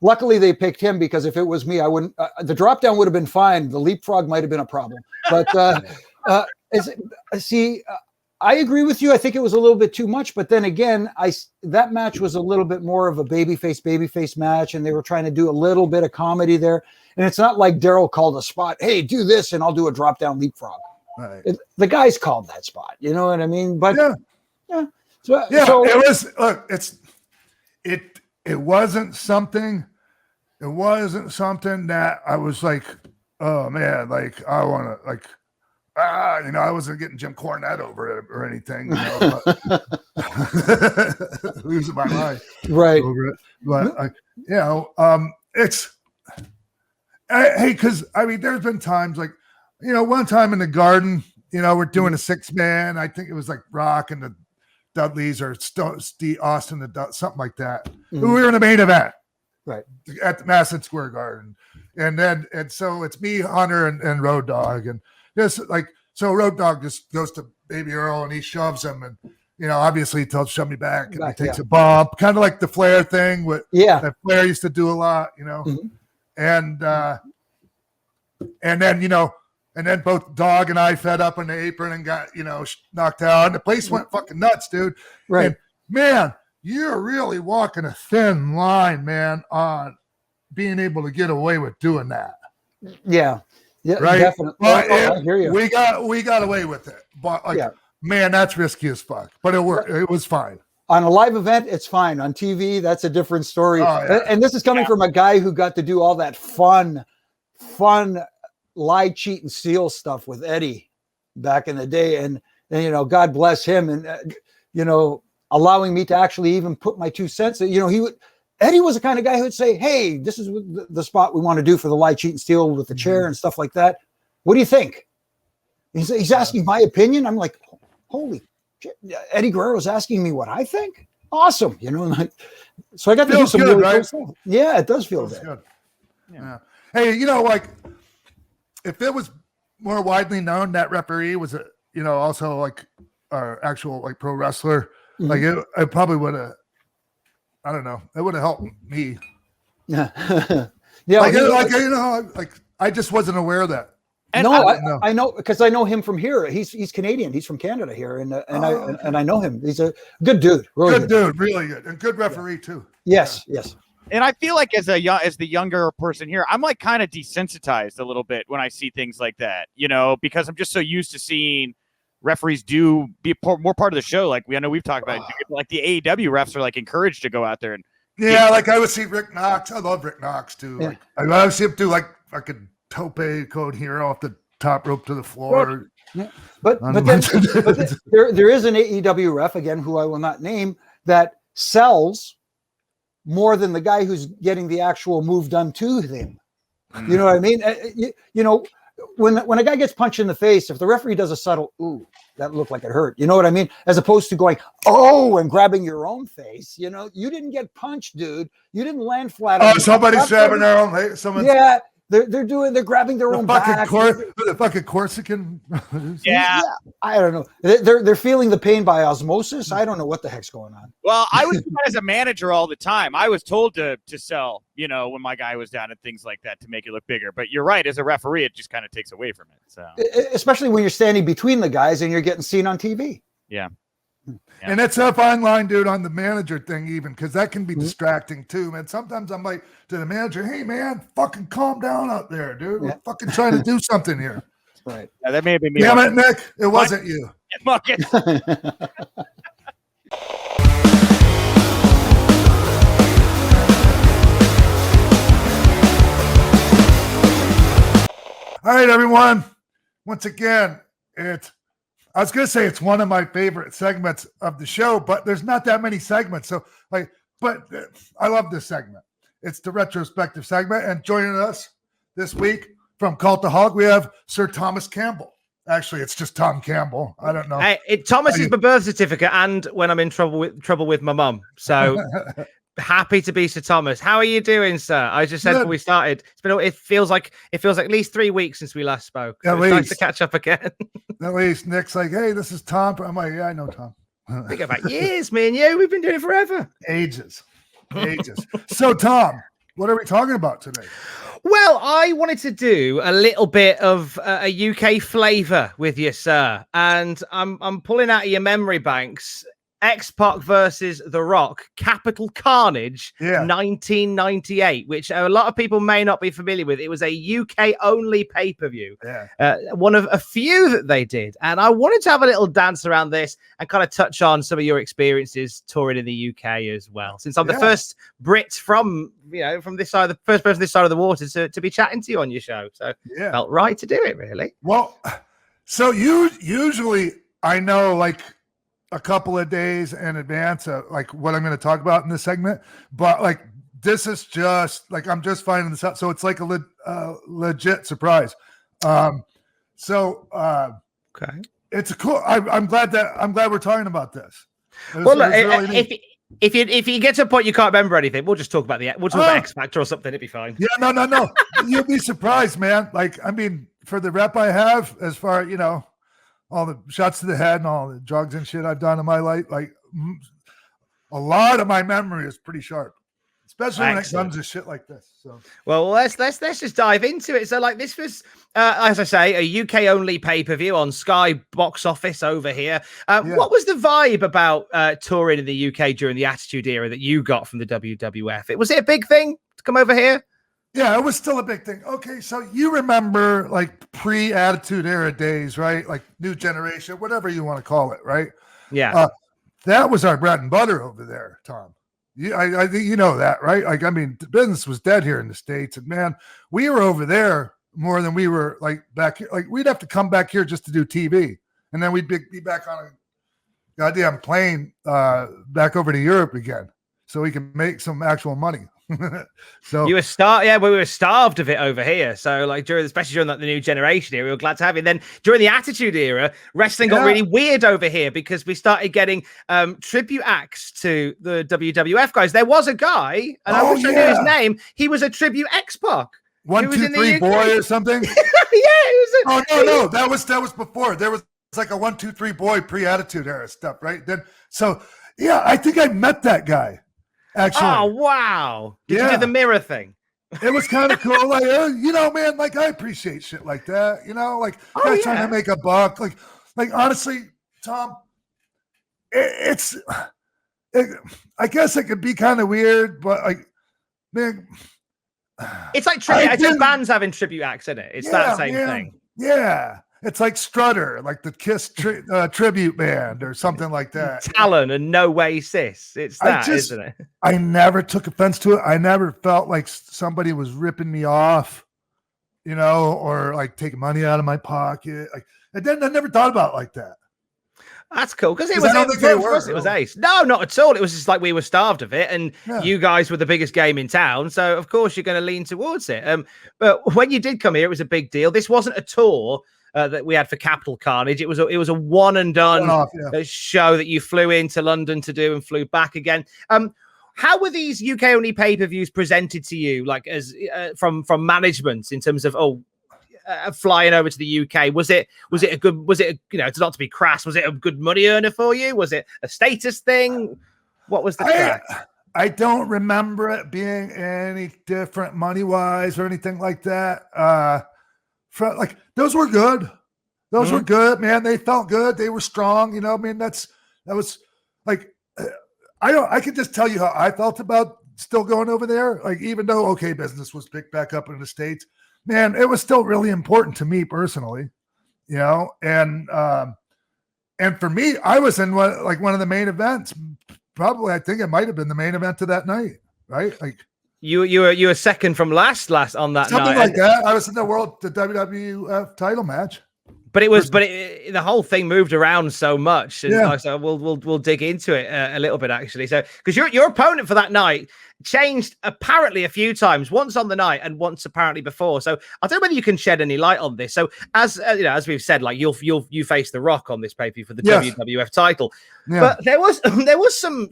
luckily they picked him, because if it was me, I wouldn't. The drop down would have been fine. The leapfrog might have been a problem. But I agree with you. I think it was a little bit too much. But then again, that match was a little bit more of a babyface match, and they were trying to do a little bit of comedy there. And it's not like Daryl called a spot. Hey, do this, and I'll do a drop down leapfrog. Right. The guys called that spot. You know what I mean? But yeah. So it was. Look, it wasn't something. It wasn't something that I was like, oh man, like I want to like, I wasn't getting Jim Cornette over it or anything. But losing my mind right over it. But it's. Hey, because I mean, there's been times like, one time in the Garden, we're doing a 6-man. I think it was like Rock and the Dudleys or Steve Austin, something like that. We were in the main event, right, at the Madison Square Garden, and so it's me, Hunter, and Road Dogg, and just like so, Road Dogg just goes to Baby Earl and he shoves him, and obviously he tells shove me back, and he takes a bump, kind of like the Flair thing. That Flair used to do a lot, and then and then both Dog and I fed up on the apron and got, knocked out. And the place went fucking nuts, dude. Right. And, man, you're really walking a thin line, man, on being able to get away with doing that. Yeah. Yeah, right? Definitely. Well, I hear you. We got away with it. But, man, that's risky as fuck. But it worked. It was fine. On a live event, it's fine. On TV, that's a different story. Oh, yeah. And this is coming from a guy who got to do all that fun lie, cheat, and steal stuff with Eddie back in the day, and God bless him, and allowing me to actually even put my 2 cents. Eddie was the kind of guy who would say, "Hey, this is the spot we want to do for the lie, cheat, and steal with the chair and stuff like that. What do you think?" He's asking my opinion. I'm like, holy shit! Eddie Guerrero's asking me what I think. Awesome, so I got to do some good, really right? cool stuff. Yeah, it does feel good. Yeah. Hey, like, if it was more widely known that referee was also like our actual like pro wrestler, like it probably would have. I don't know. It would have helped me. Yeah, like I just wasn't aware of that. And I know because I know him from here. He's Canadian. He's from Canada here, and I know him. He's a good dude. Really good dude, really good, and good referee too. Yes. And I feel like as the younger person here, I'm like kind of desensitized a little bit when I see things like that, because I'm just so used to seeing referees be more part of the show. Like I know we've talked about it, like the AEW refs are like encouraged to go out there and like I would see Rick Knox. I love Rick Knox too. Yeah. Like I would see him do like fucking tope code hero off the top rope to the floor. Yeah. But there is an AEW ref, again, who I will not name, that sells more than the guy who's getting the actual move done to him. You know what I mean? You know, when a guy gets punched in the face, if the referee does a subtle, ooh, that looked like it hurt. You know what I mean? As opposed to going, oh, and grabbing your own face. You know, you didn't get punched, dude. You didn't land flat. Oh, somebody's grabbing their own. Someone's, yeah. They're grabbing their own back. The fucking Corsican. Yeah. I don't know. They're feeling the pain by osmosis. I don't know what the heck's going on. Well, I was as a manager all the time. I was told to sell, you know, when my guy was down and things like that to make it look bigger. But you're right. As a referee, it just kind of takes away from it. So, especially when you're standing between the guys and you're getting seen on TV. Yeah. And it's a fine line, dude, on the manager thing, even because that can be distracting too, man. Sometimes I'm like to the manager, hey, man, fucking calm down out there, dude. We're fucking trying to do something here. Right. Yeah, that may have been me. Damn it, Nick. It wasn't you. Fuck it. All right, everyone. Once again, I was going to say it's one of my favorite segments of the show, but there's not that many segments. So, but I love this segment. It's the retrospective segment. And joining us this week from Cultaholic, we have Sir Thomas Campbell. Actually, it's just Tom Campbell. I don't know. Hey, Thomas is my birth certificate and when I'm in trouble with my mum. So happy to be Sir Thomas. How are you doing, sir? I just said before we started. It feels like at least 3 weeks since we last spoke. So it's nice to catch up again. At least Nick's like, hey, this is Tom. I'm like, yeah, I know Tom. We go back years, me and you. We've been doing it forever. Ages. So, Tom, what are we talking about today? Well, I wanted to do a little bit of a UK flavour with you, sir, and I'm pulling out of your memory banks. X-Pac versus The Rock, Capital Carnage, 1998, which a lot of people may not be familiar with. It was a UK-only pay-per-view, one of a few that they did. And I wanted to have a little dance around this and kind of touch on some of your experiences touring in the UK as well, since I'm the first Brit from this side, the first person this side of the water to be chatting to you on your show. So felt right to do it, really. Well, so you usually, I know, like, a couple of days in advance of like what I'm going to talk about in this segment, but like this is just like I'm just finding this out, so it's like a legit surprise. Okay, it's cool. I'm glad we're talking about this. If you get to a point you can't remember anything, we'll just talk about about X Factor or something. It'd be fine. Yeah, no, you'll be surprised, man. Like, I mean, for the rep I have, as far all the shots to the head and all the drugs and shit I've done in my life, like a lot of my memory is pretty sharp, especially when it comes to shit like this. So, well, let's just dive into it. So, like, this was, as I say, a UK only pay-per-view on Sky box office over here. What was the vibe about touring in the UK during the Attitude Era that you got from the WWF? Was it a big thing to come over here? Yeah, it was still a big thing. Okay, so you remember like pre-Attitude Era days, right? Like New Generation, whatever you want to call it, right? Yeah. That was our bread and butter over there, Tom. I think you know that, right? Like, I mean, the business was dead here in the States, and man, we were over there more than we were like back here. Like, we'd have to come back here just to do TV, and then we'd be back on a goddamn plane back over to Europe again, so we can make some actual money. So you were we were starved of it over here. So like especially during the New Generation era, we were glad to have it. Then during the Attitude Era, wrestling got really weird over here because we started getting tribute acts to the WWF guys. There was a guy, and I wish I knew his name. He was a tribute X-Pac. 1, 2, 3 boy or something. No, that was before. There was like a 1, 2, 3 boy pre-Attitude Era stuff, right? Then I think I met that guy. Actually. Oh, wow. Did you do the mirror thing? It was kind of cool. Like, man, like, I appreciate shit like that. Like, guys trying to make a buck. Like honestly, Tom, I guess it could be kind of weird, but like, man. It's like tribute. It's like bands having tribute acts, isn't it? It's that same thing. Yeah. It's like Strutter, like the Kiss tribute band or something like that. Talon and No Way Sis. It's that, isn't it? I never took offense to it. I never felt like somebody was ripping me off you know, or like take money out of my pocket. Like I never thought about it like that. That's cool because I don't think they were. It was ace. No, not at all. It was just like we were starved of it, and you guys were the biggest game in town, so of course you're going to lean towards it. But when you did come here, it was a big deal. This wasn't a tour that we had for Capital Carnage. It was a one and done show that you flew into London to do and flew back again. How were these UK only pay-per-views presented to you, like as from management in terms of flying over to the UK? Was it a good, you know, it's not to be crass, was it a good money earner for you? Was it a status thing? What was the crack? I don't remember it being any different money-wise or anything like that. Like those were good. Those were good, man. They felt good. They were strong. You know, I mean, that was like, I can just tell you how I felt about still going over there. Like, even though OK Business was picked back up in the States, man, it was still really important to me personally, you know, and for me, I was in one of the main events. Probably, I think it might have been the main event of that night, right? Like you were second from last on that something night. Like that. I was in the WWF title match. But the whole thing moved around so much, and so we'll dig into it a little bit actually. So because your opponent for that night changed apparently a few times, once on the night and once apparently before. So I don't know whether you can shed any light on this. So as you know, as we've said, like you face The Rock on this pay-per-view for the WWF title, but there was some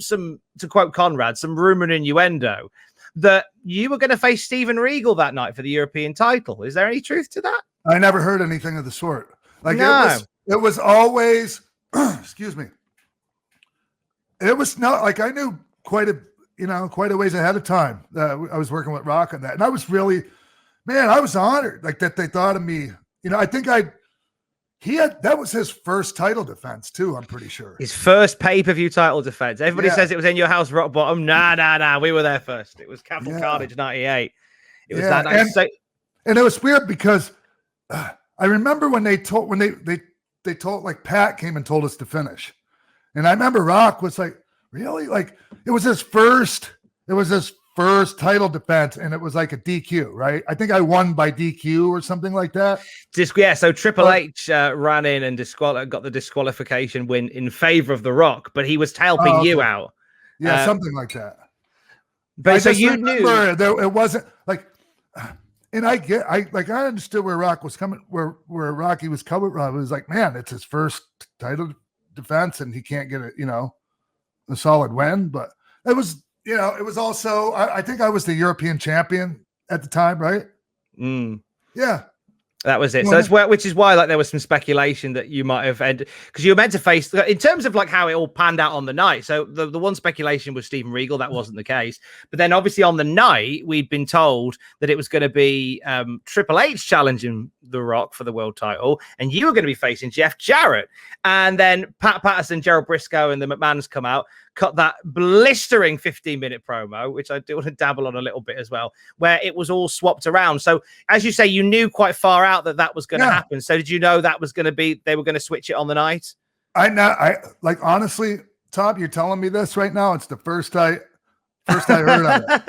to quote Conrad, some rumor and innuendo that you were going to face Steven Regal that night for the European title. Is there any truth to that? I never heard anything of the sort. Like it was always, excuse me. It was not like I knew quite a ways ahead of time. I was working with Rock on that, and I was really, man, I was honored like that they thought of me. You know, I think that was his first title defense too. I'm pretty sure his first pay-per-view title defense. Everybody says it was in your house, rock bottom. Nah. We were there first. It was Capital Carnage '98. It was that night. And it was weird because. I remember when they told like Pat came and told us to finish, and I remember Rock was like, really, like it was his first title defense, and it was like a DQ, right? I think I won by DQ or something like that. So Triple H ran in and got the disqualification win in favor of The Rock, but he was helping you out. Yeah, something like that. But so you knew it wasn't like. And I understood where Rock was coming, where Rocky was coming from. It was like, man, it's his first title defense, and he can't get a solid win. But it was, you know, it was also, I think I was the European champion at the time, right? Yeah. That was it. So which is why like there was some speculation that you might have ended because you were meant to face in terms of like how it all panned out on the night. So the one speculation was Steven Regal. That wasn't the case. But then obviously on the night we'd been told that it was going to be Triple H challenging The Rock for the world title, and you were going to be facing Jeff Jarrett. And then Pat Patterson, Gerald Briscoe, and the McMahons come out, cut that blistering 15-minute promo, which I do want to dabble on a little bit as well, where it was all swapped around. So as you say, you knew quite far out that was going to happen. So did you know that was going to be, they were going to switch it on the night? I like, honestly, Tom, you're telling me this right now. It's the first I heard of it.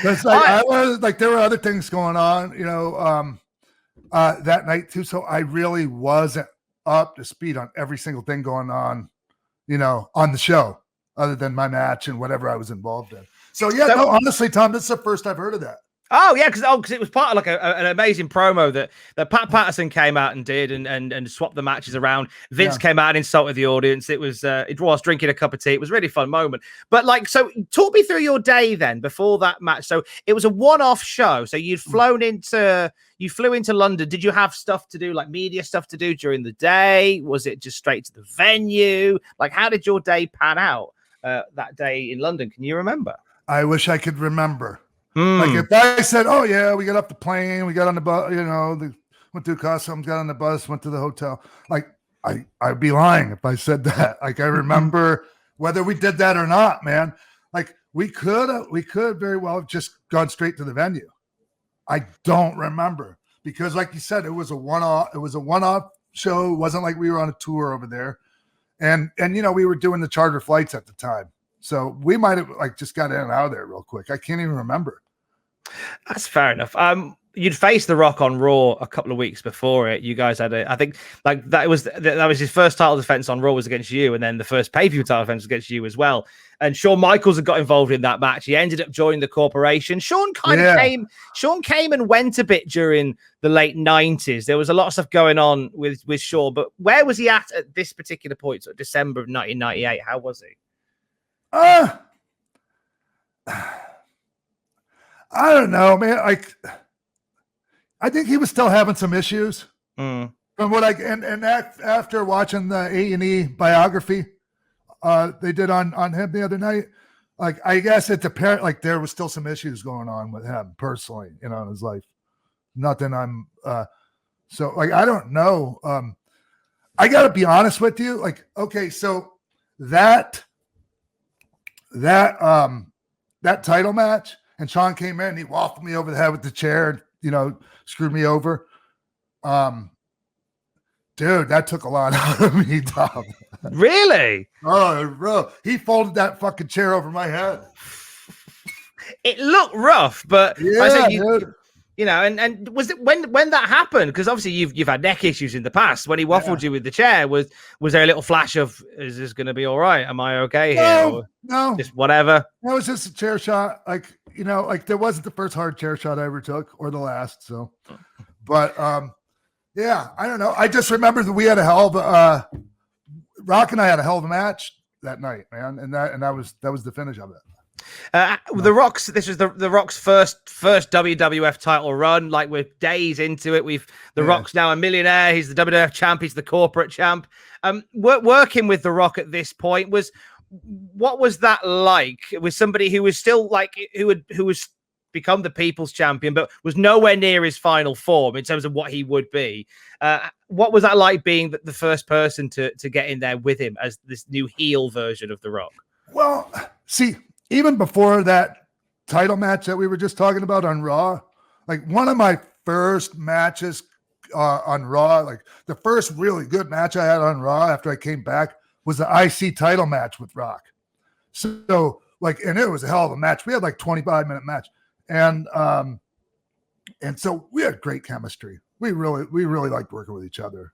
Because I was like, there were other things going on, you know, that night too. So I really wasn't up to speed on every single thing going on, you know, on the show, other than my match and whatever I was involved in. So honestly, Tom, this is the first I've heard of that. Oh yeah, because it was part of like an amazing promo that Pat Patterson came out and did and swapped the matches around. Vince came out and insulted the audience. It was drinking a cup of tea. It was a really fun moment. But like, so talk me through your day then before that match. So it was a one-off show. So you flew into London. Did you have stuff to do, like media stuff to do during the day? Was it just straight to the venue? Like, how did your day pan out that day in London? Can you remember? I wish I could remember. Like if I said, "Oh yeah, we got off the plane, we got on the bus, you know, went to customs, got on the bus, went to the hotel," like I'd be lying if I said that. Like I remember whether we did that or not, man. Like we could very well have just gone straight to the venue. I don't remember because, like you said, it was a one-off. It was a one-off show. It wasn't like we were on a tour over there, and you know we were doing the charter flights at the time. So we might have like just got in and out of there real quick. I can't even remember. That's fair enough. you'd faced The Rock on Raw a couple of weeks before it. You guys had I think like that was his first title defense on Raw was against you, and then the first pay-per-view title defense was against you as well. And Shawn Michaels had got involved in that match. He ended up joining the corporation. Shawn came and went a bit during the late 90s. There was a lot of stuff going on with Shawn, but where was he at this particular point? So December of 1998. How was he? I don't know, man. Like, I think he was still having some issues. From what after watching the A&E biography they did on him the other night, like, I guess it's apparent like there was still some issues going on with him personally, in his life. Nothing so like, I don't know. I gotta be honest with you. Like, okay, so that title match, and Shawn came in and he waffled me over the head with the chair, screwed me over. Dude, that took a lot out of me, Tom. Really? Oh, bro. He folded that fucking chair over my head. It looked rough, but yeah, I said dude. And was it when that happened? Because obviously you've had neck issues in the past. When he waffled you with the chair, was there a little flash of, is this going to be all right? Am I okay here? No. Just whatever. That was just a chair shot. Like, like there wasn't the first hard chair shot I ever took, or the last. So, but yeah, I don't know. I just remember that we had a hell of a Rock and I had a hell of a match that night, man, and that was the finish of it. The Rock's. This was the Rock's first WWF title run. Like, we're days into it. The Rock's now a millionaire. He's the WWF champ. He's the corporate champ. Working with the Rock at this point what was that like? With somebody who was still like who was become the people's champion, but was nowhere near his final form in terms of what he would be. What was that like being the first person to get in there with him as this new heel version of the Rock? Well, see, even before that title match that we were just talking about on Raw, like one of my first matches on Raw, like the first really good match I had on Raw after I came back was the IC title match with Rock. So like, and it was a hell of a match. We had like 25-minute match. And so we had great chemistry. We really liked working with each other.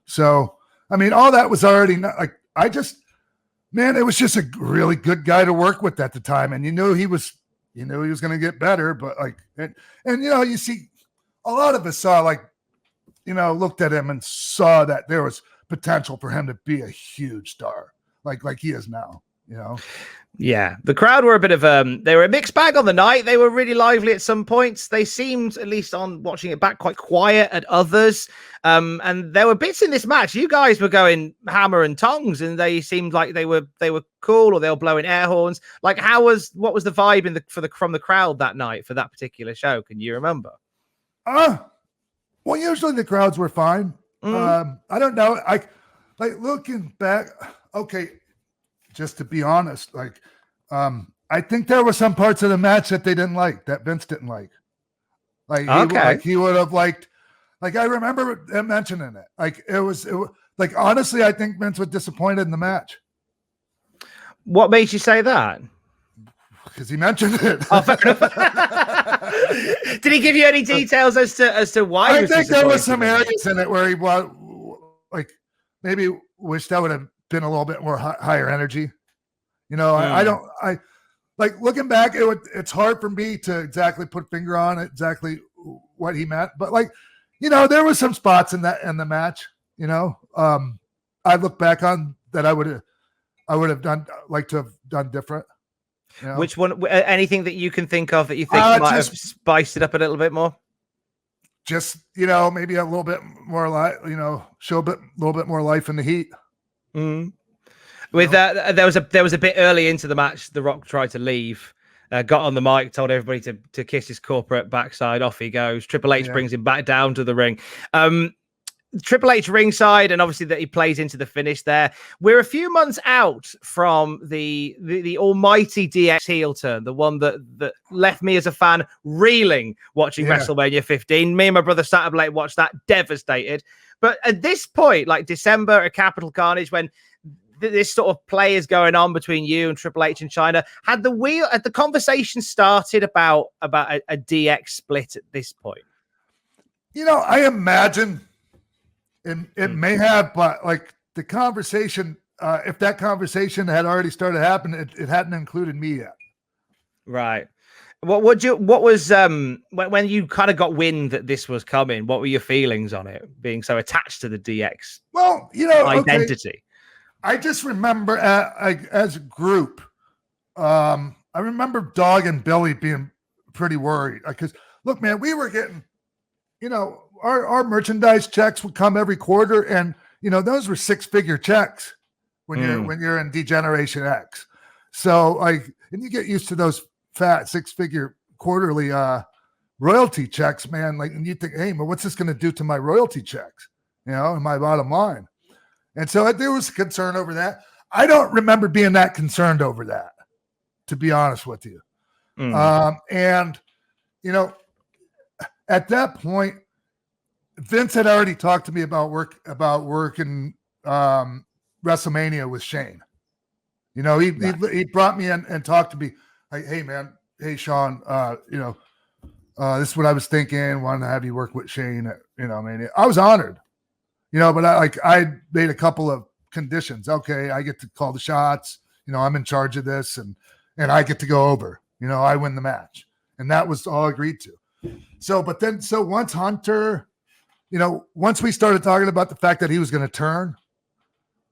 So, I mean, all that was already like, it was just a really good guy to work with at the time. And he was going to get better, but like, and you see a lot of us saw like, looked at him and saw that there was potential for him to be a huge star, like he is now, Yeah, the crowd were a bit of they were a mixed bag on the night. They were really lively at some points. They seemed, at least on watching it back, quite quiet at others. And there were bits in this match. You guys were going hammer and tongs, and they seemed like they were cool, or they were blowing air horns. Like, what was the vibe from the crowd that night for that particular show? Can you remember? Well, usually the crowds were fine. I don't know. Like looking back, okay. Just to be honest, like, I think there were some parts of the match that they didn't like, that Vince didn't like. Like, he would have liked, like, I remember him mentioning it. Like, it was like, honestly, I think Vince was disappointed in the match. What made you say that? Because he mentioned it. Oh, fair enough. Did he give you any details as to why? I think there was some areas in it where he was like, maybe wished that would have been a little bit more higher energy. I like looking back, it's hard for me to exactly put a finger on it, exactly what he meant, but like, there was some spots in the match, I look back on that I would have to have done different. Which one? Anything that you can think of that you think might have spiced it up a little bit more? Just, maybe a little bit more show a little bit more life in the heat. With that, there was a bit early into the match. The Rock tried to leave, got on the mic, told everybody to kiss his corporate backside. Off he goes. Triple H brings him back down to the ring. Triple H ringside, and obviously that he plays into the finish there. We're a few months out from the almighty DX heel turn, the one that left me as a fan reeling watching WrestleMania 15. Me and my brother sat up late, watched that, devastated. But at this point, like December at Capital Carnage, when this sort of play is going on between you and Triple H in China. Had the conversation started about a DX split at this point? You know, I imagine it may have, but like the conversation, if that conversation had already started happening, it hadn't included me yet. Right. What was when you kind of got wind that this was coming? What were your feelings on it being so attached to the DX? Well, you know, identity. Okay. I just remember as a group, I remember Dog and Billy being pretty worried because look, man, we were getting, you know, our merchandise checks would come every quarter, and you know those were 6-figure checks when you're in D-Generation X. So like, and you get used to those fat 6-figure quarterly royalty checks, man. Like, and you think, hey, man, what's this going to do to my royalty checks? You know, and my bottom line. And so there was concern over that. I don't remember being that concerned over that, to be honest with you. And you know, at that point, Vince had already talked to me about working WrestleMania with Shane. You know, he brought me in and talked to me like, hey man, hey Sean, you know, this is what I was thinking. Wanted to have you work with Shane. You know, I mean, I was honored. You know, but I made a couple of conditions. Okay, I get to call the shots. You know, I'm in charge of this, and I get to go over. You know, I win the match, and that was all agreed to. So once Hunter, you know, once we started talking about the fact that he was going to turn,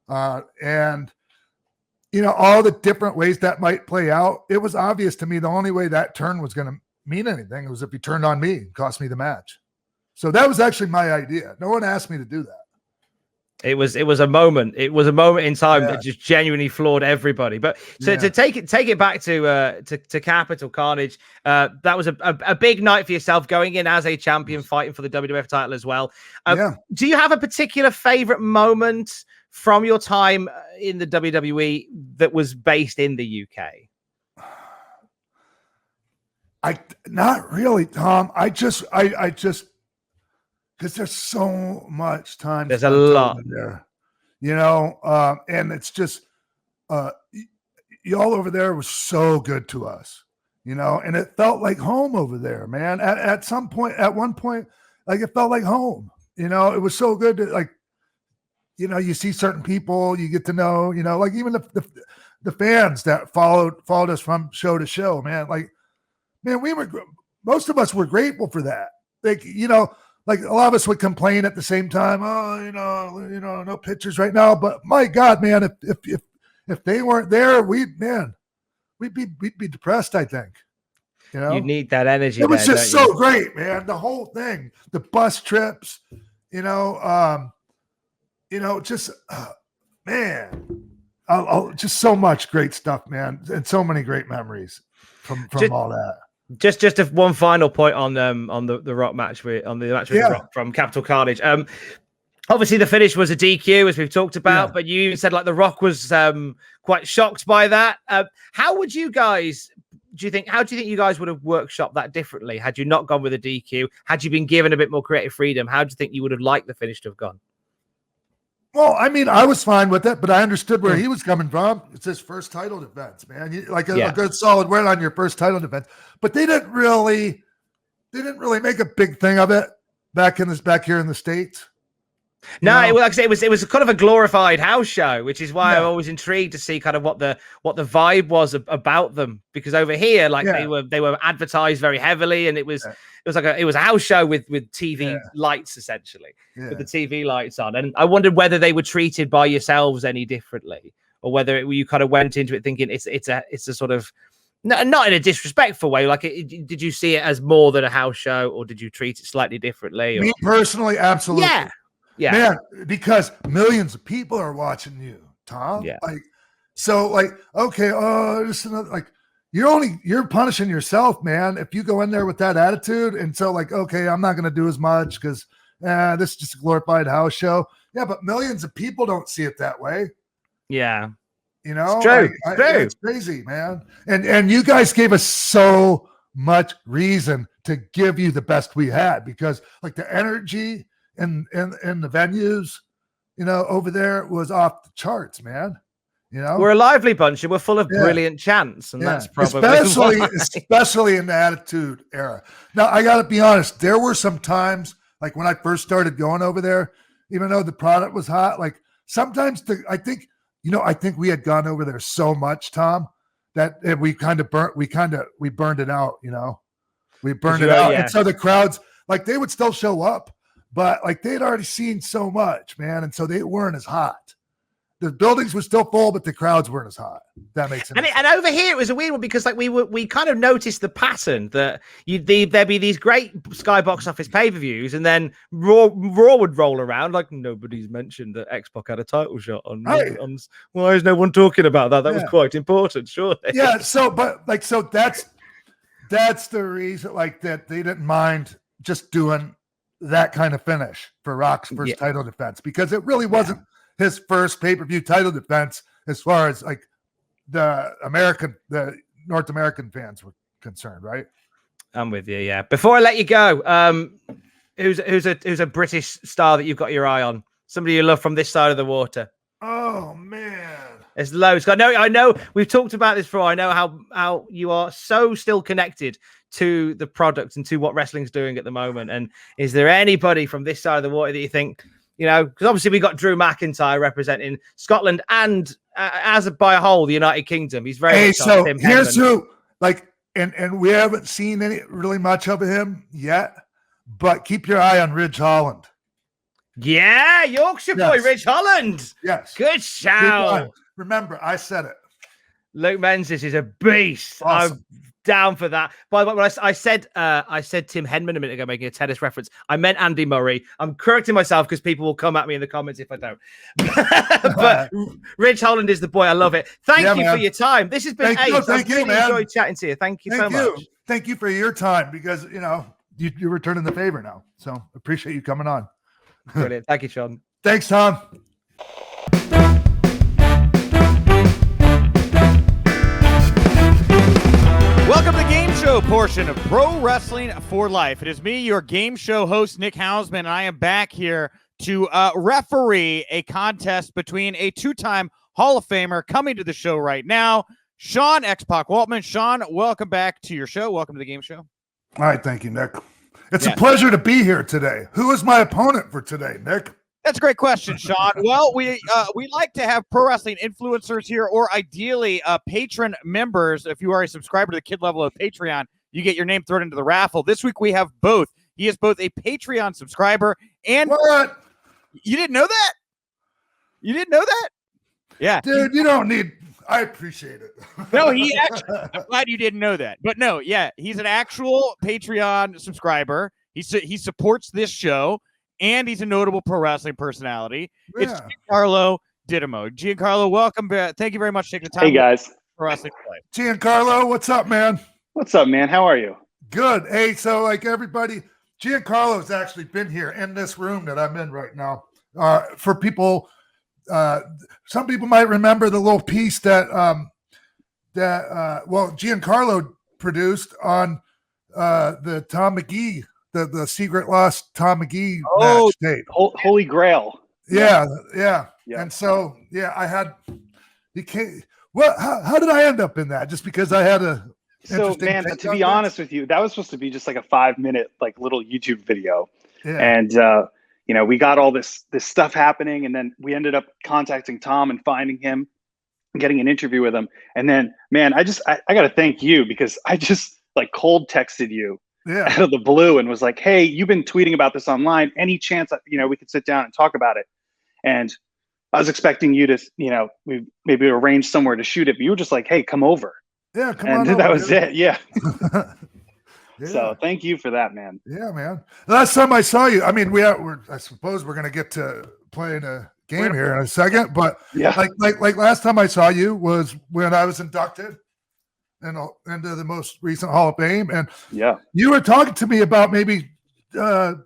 and you know, all the different ways that might play out, it was obvious to me the only way that turn was going to mean anything was if he turned on me and cost me the match. So that was actually my idea. No one asked me to do that. It was a moment. It was a moment in time that just genuinely floored everybody. But so to take it back to Capital Carnage, that was a big night for yourself, going in as a champion, fighting for the WWF title as well. Do you have a particular favorite moment from your time in the WWE that was based in the UK? Not really, Tom. I just because there's so much time. There's a lot there, you know, and it's just y'all over there was so good to us, you know, and it felt like home over there, man. At one point, like it felt like home, you know. It was so good to, like, you know, you see certain people, you get to know, you know, like even the fans that followed us from show to show, man. Like, man, most of us were grateful for that. Like, you know. Like a lot of us would complain at the same time. Oh, you know, no pictures right now. But my God, man, if they weren't there, we'd be depressed. I think. You know, you need that energy. It was just so great, man. The whole thing, the bus trips, you know, just man, just so much great stuff, man, and so many great memories from all that. Just one final point on the Rock match with the Rock from Capital Carnage. Obviously the finish was a DQ, as we've talked about, but you even said like the Rock was quite shocked by that. How do you think you guys would have workshopped that differently had you not gone with a DQ? Had you been given a bit more creative freedom? How do you think you would have liked the finish to have gone? Well, I mean, I was fine with it, but I understood where he was coming from. It's his first title defense, man. A good solid win on your first title defense. But they didn't really make a big thing of it back here in the States. No, like I say, it was kind of a glorified house show, which is why I'm always intrigued to see kind of what the vibe was about them. Because over here, like they were advertised very heavily, and it was a house show with TV lights essentially, with the TV lights on. And I wondered whether they were treated by yourselves any differently, or whether you kind of went into it thinking it's a sort of not in a disrespectful way. Like, did you see it as more than a house show, or did you treat it slightly differently? Me personally, absolutely. Yeah, man, because millions of people are watching you, Tom. Yeah. Okay, just another, like, you're punishing yourself, man, if you go in there with that attitude. And so, like, okay, I'm not going to do as much because this is just a glorified house show. Yeah, but millions of people don't see it that way. Yeah. You know, it's true. It's crazy, man. And you guys gave us so much reason to give you the best we had, because like the energy and the venues, you know, over there was off the charts, man. You know, we're a lively bunch and we're full of brilliant chants, and that's probably especially in the Attitude Era. Now, I got to be honest. There were some times, like when I first started going over there, even though the product was hot, like sometimes I think we had gone over there so much, Tom, that we burned it out. You know, we burned it out, and so the crowds, like, they would still show up, but like they'd already seen so much, man, and so they weren't as hot. The buildings were still full, but the crowds weren't as hot. That makes sense. And over here, it was a weird one because like we kind of noticed the pattern that there'd be these great Sky box office pay-per-views, and then Raw would roll around like nobody's mentioned that X-Pac had a title shot on. Right. Why is no one talking about that? That was quite important, surely. Yeah. So that's the reason, like, that they didn't mind just doing that kind of finish for Rock's first title defense, because it really wasn't his first pay-per-view title defense as far as like the North American fans were concerned, right? I'm with you. Yeah. Before I let you go, who's a British star that you've got your eye on? Somebody you love from this side of the water? Oh man, there's loads. I know. We've talked about this before. I know how you are so still connected to the product and to what wrestling's doing at the moment. And is there anybody from this side of the water that you think? You know, because obviously we got Drew McIntyre representing Scotland and by a whole the United Kingdom. He's very. Hey, so here's who, like, and we haven't seen really much of him yet, but keep your eye on Ridge Holland. Yeah, Yorkshire boy, Ridge Holland. Yes, good shout. Remember, I said it. Luke Menzies is a beast. Awesome. I'm down for that. By the way, when I said Tim Henman a minute ago, making a tennis reference, I meant Andy Murray. I'm correcting myself because people will come at me in the comments if I don't. But Ridge Holland is the boy. I love it. Thank you for your time. This has been ace. Thank you, man. Enjoyed chatting to you. Thank you so much. Thank you for your time, because you're returning the favor now. So appreciate you coming on. Brilliant. Thank you, Sean. Thanks, Tom. Welcome to the game show portion of Pro Wrestling for Life. It is me, your game show host, Nick Hausman, and I am back here to referee a contest between a two-time Hall of Famer coming to the show right now, Sean X-Pac Waltman. Sean, welcome back to your show. Welcome to the game show. All right, thank you, Nick. It's a pleasure to be here today. Who is my opponent for today, Nick? That's a great question, Sean. Well, we like to have pro wrestling influencers here, or ideally patron members. If you are a subscriber to the kid level of Patreon, you get your name thrown into the raffle. This week we have both. He is both a Patreon subscriber and what? You didn't know that? You didn't know that? Yeah, dude, you don't need. I appreciate it. No, he actually. I'm glad you didn't know that. But no, yeah, he's an actual Patreon subscriber. He supports this show, and he's a notable pro wrestling personality. Yeah. It's Giancarlo Dittamo. Giancarlo, welcome back. Thank you very much for taking the time. Hey guys, pro wrestling play. Giancarlo, what's up, man? What's up, man? How are you? Good. Hey, so like everybody, Giancarlo's actually been here in this room that I'm in right now. For people. Some people might remember the little piece that Giancarlo produced on the Tom McGee, the Secret Lost Tom McGee match tape. Holy Grail. Yeah. And so I had how did I end up in that? Just because I had a man, to be honest with you, that was supposed to be just like a 5-minute like little YouTube video. Yeah. And we got all this stuff happening, and then we ended up contacting Tom and finding him, and getting an interview with him. And then, man, I got to thank you, because I just like cold texted you out of the blue and was like, hey, you've been tweeting about this online. Any chance that, we could sit down and talk about it? And I was expecting you to, we maybe arrange somewhere to shoot it, but you were just like, hey, come over. Yeah, come on. And that was it. Yeah. Yeah. So thank you for that, man. Yeah, man. Last time I saw you, I mean, I suppose we're gonna get to playing a game here in a second, but like last time I saw you was when I was inducted into the most recent Hall of Fame, and you were talking to me about maybe doing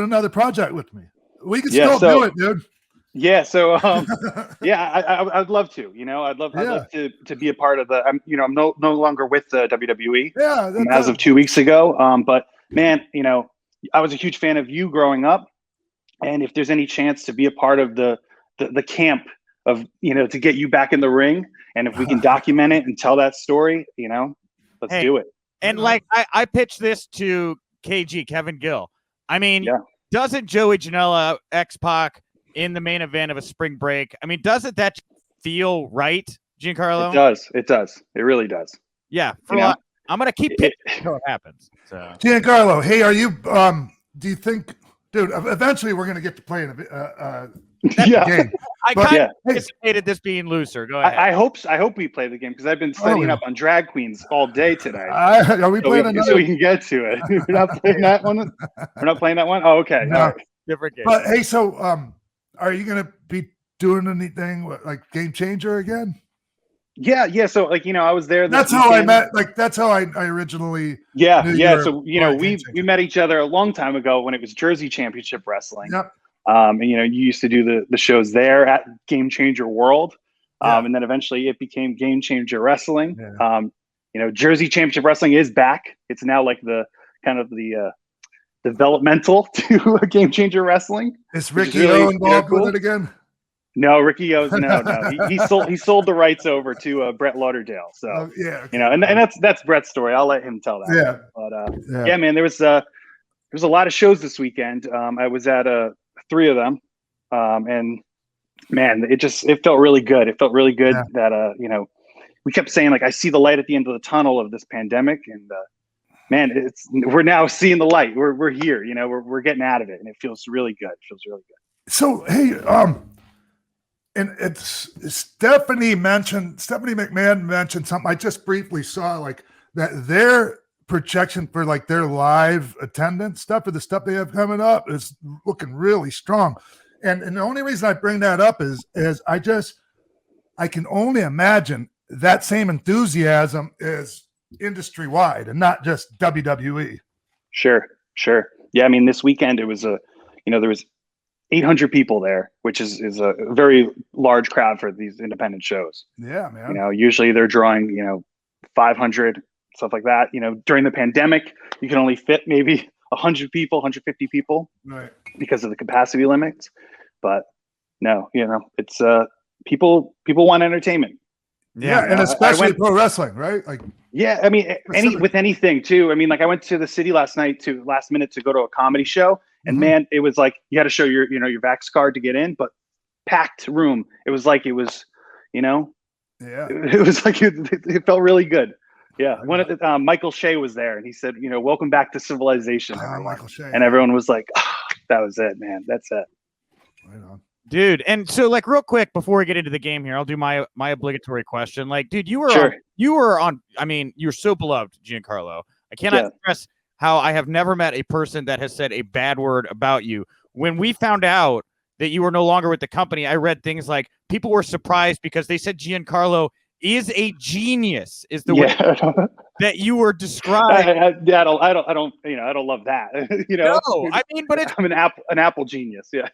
another project with me. We can still do it, dude. Yeah. So, I'd love to. I'd love to be a part of the. I'm no longer with the WWE. Yeah. As of 2 weeks ago. But man, I was a huge fan of you growing up, and if there's any chance to be a part of the camp to get you back in the ring. And if we can document it and tell that story, let's do it. And like I pitched this to KG, Kevin Gill. I mean, doesn't Joey Janela, X-Pac in the main event of a spring break? I mean, doesn't that feel right, Giancarlo? It does. It really does. Yeah. I'm going to keep pitching until it happens. So. Giancarlo, hey, are you, do you think, dude, eventually we're going to get to play in a game. I kind of anticipated this being looser. Go ahead. I hope we play the game because I've been studying up on drag queens all day today. Are we playing another? So we can get to it. We're not playing that one? We're not playing that one? Oh, okay. No. All right. Different game. But hey, so are you going to be doing anything like Game Changer again? Yeah. So I was there. That's how I met. Like that's how I originally. Yeah. So we met each other a long time ago when it was Jersey Championship Wrestling. Yep. And you used to do the shows there at Game Changer World, and then eventually it became Game Changer Wrestling. Yeah. Jersey Championship Wrestling is back. It's now like the kind of the developmental to Game Changer Wrestling. Is Ricky O involved with it again? No, Ricky O's no. He sold the rights over to Brett Lauderdale. So and that's Brett's story. I'll let him tell that. Yeah. But man, there was a lot of shows this weekend. I was at 3 of them, and man, it felt really good. It felt really good that we kept saying like I see the light at the end of the tunnel of this pandemic, and man, we're now seeing the light. We're here. We're getting out of it, and it feels really good. So hey, and it's Stephanie McMahon mentioned something I just briefly saw, like that their projection for like their live attendance stuff, or the stuff they have coming up, is looking really strong. And the only reason I bring that up is I can only imagine that same enthusiasm is industry wide and not just WWE. Sure. Yeah, I mean, this weekend it was there was 800 people there, which is a very large crowd for these independent shows. Yeah, man. Usually they're drawing 500, stuff like that. During the pandemic, you can only fit maybe 100 people, 150 people, right, because of the capacity limits. But no, it's people want entertainment. Yeah, and especially pro wrestling, right? Like, yeah, I mean, with anything too. I mean, like I went to the city last minute to go to a comedy show, and man, it was like you had to show your Vax card to get in, but packed room. It was like it was, it was like it felt really good. Yeah, Michael Shea was there, and he said, "Welcome back to civilization." Michael Shea, and everyone was like, oh, "That was it, man. That's it." Right on. Dude, and so like real quick before we get into the game here, I'll do my obligatory question. Like, dude, you were on. I mean, you're so beloved, Giancarlo. I cannot stress how I have never met a person that has said a bad word about you. When we found out that you were no longer with the company, I read things like people were surprised because they said Giancarlo is a genius. Is the way that you were described? I don't love that. No, I mean, but I'm an Apple genius. Yeah.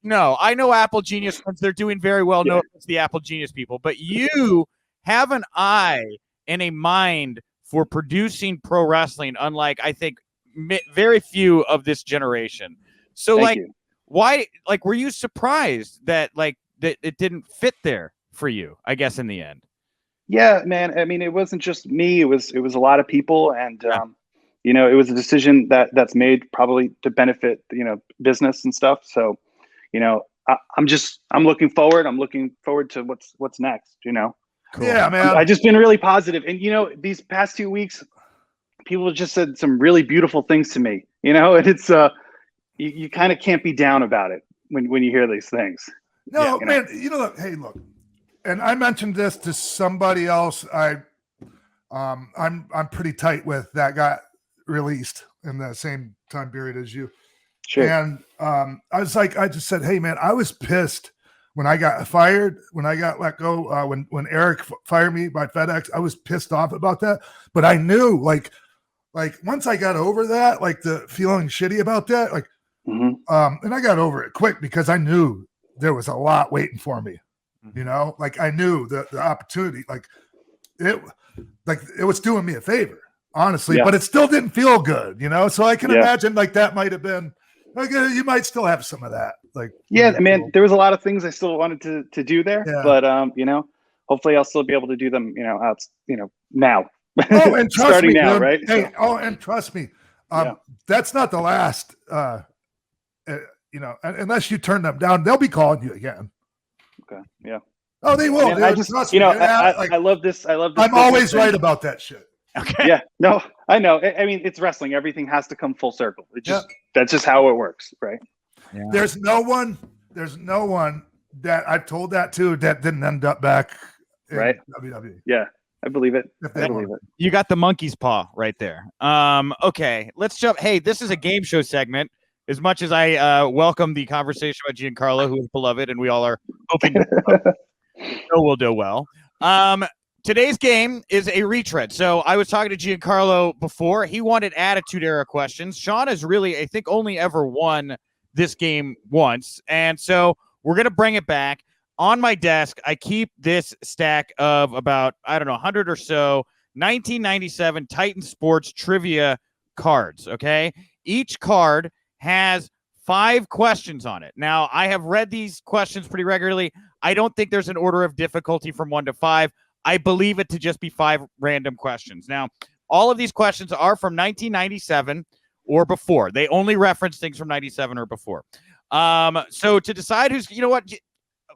No, I know Apple Genius ones. They're doing very well. No, it's the Apple Genius people, but you have an eye and a mind for producing pro wrestling, unlike I think very few of this generation. So, why? Like, were you surprised that that it didn't fit there for you? I guess in the end. Yeah, man. I mean, it wasn't just me. It was a lot of people, and it was a decision that's made probably to benefit business and stuff. So, I'm looking forward. I'm looking forward to what's next. Cool. Yeah, man. I just been really positive, and these past 2 weeks, people have just said some really beautiful things to me. And it's you kind of can't be down about it when you hear these things. No, man. Hey, look. And I mentioned this to somebody else. I'm pretty tight with that got released in the same time period as you. Sure. And I just said, hey man, I was pissed when I got fired, when I got let go, when Eric fired me by FedEx. I was pissed off about that, but I knew like once I got over that, like the feeling shitty about that, and I got over it quick because I knew there was a lot waiting for me. I knew the opportunity, it was doing me a favor, honestly, but it still didn't feel good, so I can imagine that might have been, you might still have some of that, like Yeah, really man, cool. there was a lot of things I still wanted to do there, Yeah. but hopefully I'll still be able to do them, out, now. Oh, and trust starting me, now, dude. right? Hey, So, and trust me, Yeah. that's not the last. Unless you turn them down, they'll be calling you again. okay, yeah. Oh, they will. Man, I just, trust me. I love this. I love this. I'm always business right thing. about that shit. Okay. Yeah, no, I know. I mean, it's wrestling. Everything has to come full circle. That's just how it works, right? Yeah. There's no one that I've told that to that didn't end up back in Right. WWE. Yeah, I believe it. If I they believe want. it. You got the monkey's paw right there. Okay, let's jump. Hey, this is a game show segment. As much as I welcome the conversation about Giancarlo, who is beloved, and we all are hoping will do well. Today's game is a retread. So I was talking to Giancarlo before. He wanted Attitude Era questions. Sean has really, I think, only ever won this game once. And so we're going to bring it back. On my desk, I keep this stack of about, 100 or so 1997 Titan Sports trivia cards, okay? Each card has 5 questions on it. Now, I have read these questions pretty regularly. I don't think there's an order of difficulty from 1 to 5. I believe it to just be 5 random questions. Now, all of these questions are from 1997 or before. They only reference things from 97 or before. So to decide who's,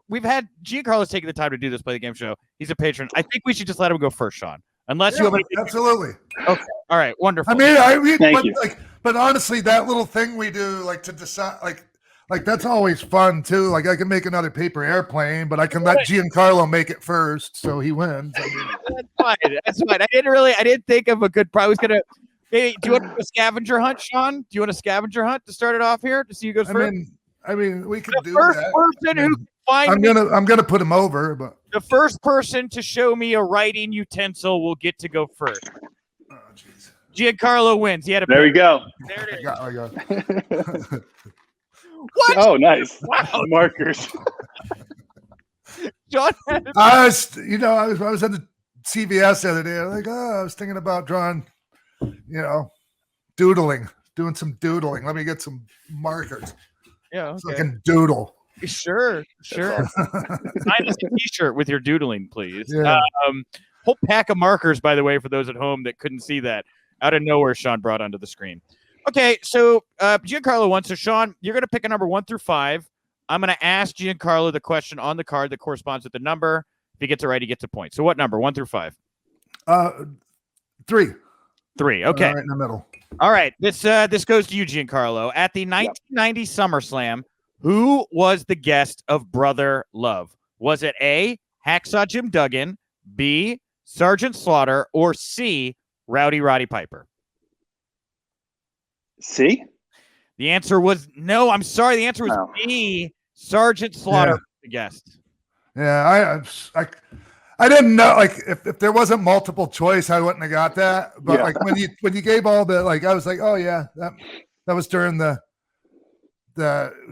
we've had Giancarlo's taking the time to do this Play the Game show. He's a patron. I think we should just let him go first, Sean. Unless you have anything. Absolutely. Okay. All right. Wonderful. Thank you. But honestly, that little thing we do, like to decide, like that's always fun too. Like I can make another paper airplane, but I can let Giancarlo make it first, so he wins. That's fine. That's fine. I didn't think of a good. I was gonna. Hey, do you want a scavenger hunt, Sean? Do you want a scavenger hunt to start it off here to see who goes first? I mean, we could do First that. person who can find I'm gonna put him over, but the first person to show me a writing utensil will get to go first. oh jeez. Giancarlo wins. He had a. There we go. There it is. I got. What? Oh, nice. Wow. Markers. John. I was at the CVS the other day. I was thinking about drawing, doing some doodling. Let me get some markers Yeah. Okay. so I can doodle. Sure. Sign us a T-shirt with your doodling, please. Yeah. Whole pack of markers, by the way, for those at home that couldn't see that. Out of nowhere, Sean brought onto the screen. Okay, so Giancarlo won. So, Sean, you're going to pick a number 1 through 5. I'm going to ask Giancarlo the question on the card that corresponds with the number. If he gets it right, he gets a point. So, what number? 1 through 5? 3. 3. Okay. Right in the middle. All right. This goes to you, Giancarlo. At the 1990 SummerSlam, who was the guest of Brother Love? Was it A, Hacksaw Jim Duggan, B, Sergeant Slaughter, or C, Rowdy Roddy Piper? See? The answer was no. I'm sorry. The answer was B, Sergeant Slaughter, the guest. Yeah, I didn't know. Like, if there wasn't multiple choice, I wouldn't have got that. But like when you gave all the I was like, oh yeah, that was during the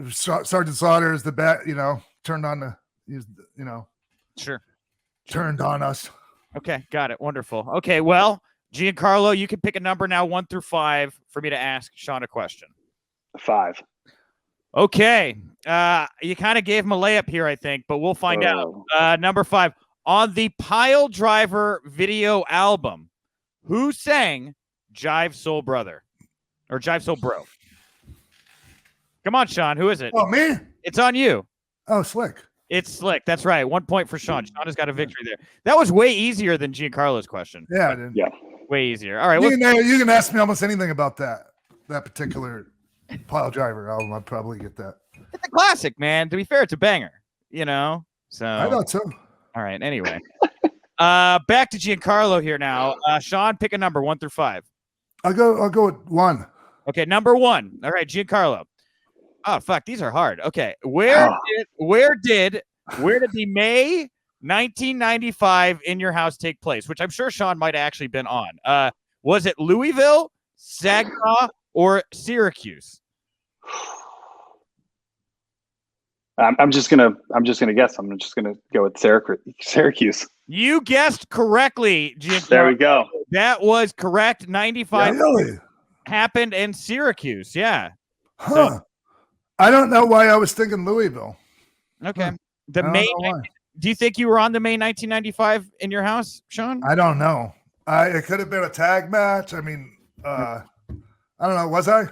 Sergeant Slaughter is the bat. Turned on Sure. turned on us. Okay, got it. Wonderful. Okay, well, Giancarlo, you can pick a number now 1 through 5 for me to ask Sean a question. 5. Okay. You kind of gave him a layup here, I think, but we'll find out. Number 5. On the Pile Driver video album, who sang Jive Soul Brother? Or Jive Soul Bro? Come on, Sean. Who is it? Oh, me? It's on you. Oh, Slick. It's Slick. That's right. 1 point for Sean. Sean has got a victory there. That was way easier than Giancarlo's question. Yeah, I did. Yeah. Way easier. All right. You can ask me almost anything about that particular Pile Driver album. I'd probably get that. It's a classic, man. To be fair, it's a banger. So I thought so. All right. Anyway, back to Giancarlo here now. Sean, pick a number 1 through 5. I'll go with 1. Okay, number 1. All right, Giancarlo. Oh fuck, these are hard. Okay, where did the May 1995 In Your House take place? Which I'm sure Sean might have actually been on. Was it Louisville, Saginaw, or Syracuse? I'm just gonna guess. I'm just gonna go with Syracuse. You guessed correctly, Giancarlo. There we go. That was correct. 95 Really? happened in Syracuse. Yeah. Huh. I don't know why I was thinking Louisville. Okay. I don't know why. Do you think you were on the May 1995 in your house, Sean? I don't know. It could have been a tag match. I mean, I don't know. Was I?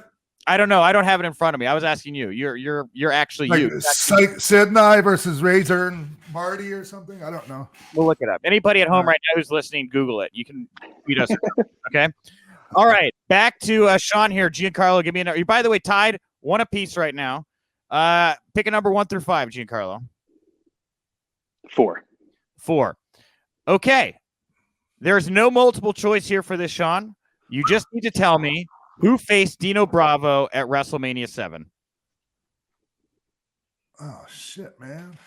I don't know. I don't have it in front of me. I was asking you. You're actually Like you. Sid and I versus Razor and Marty or something. I don't know. We'll look it up. Anybody at home right now who's listening, Google it. You can tweet us. Okay. All right. Back to Sean here. Giancarlo, give me a number. You, by the way, tied 1 apiece right now. Pick a number 1 through 5, Giancarlo. 4. 4. Okay. There's no multiple choice here for this, Sean. You just need to tell me who faced Dino Bravo at WrestleMania 7. Oh shit, man.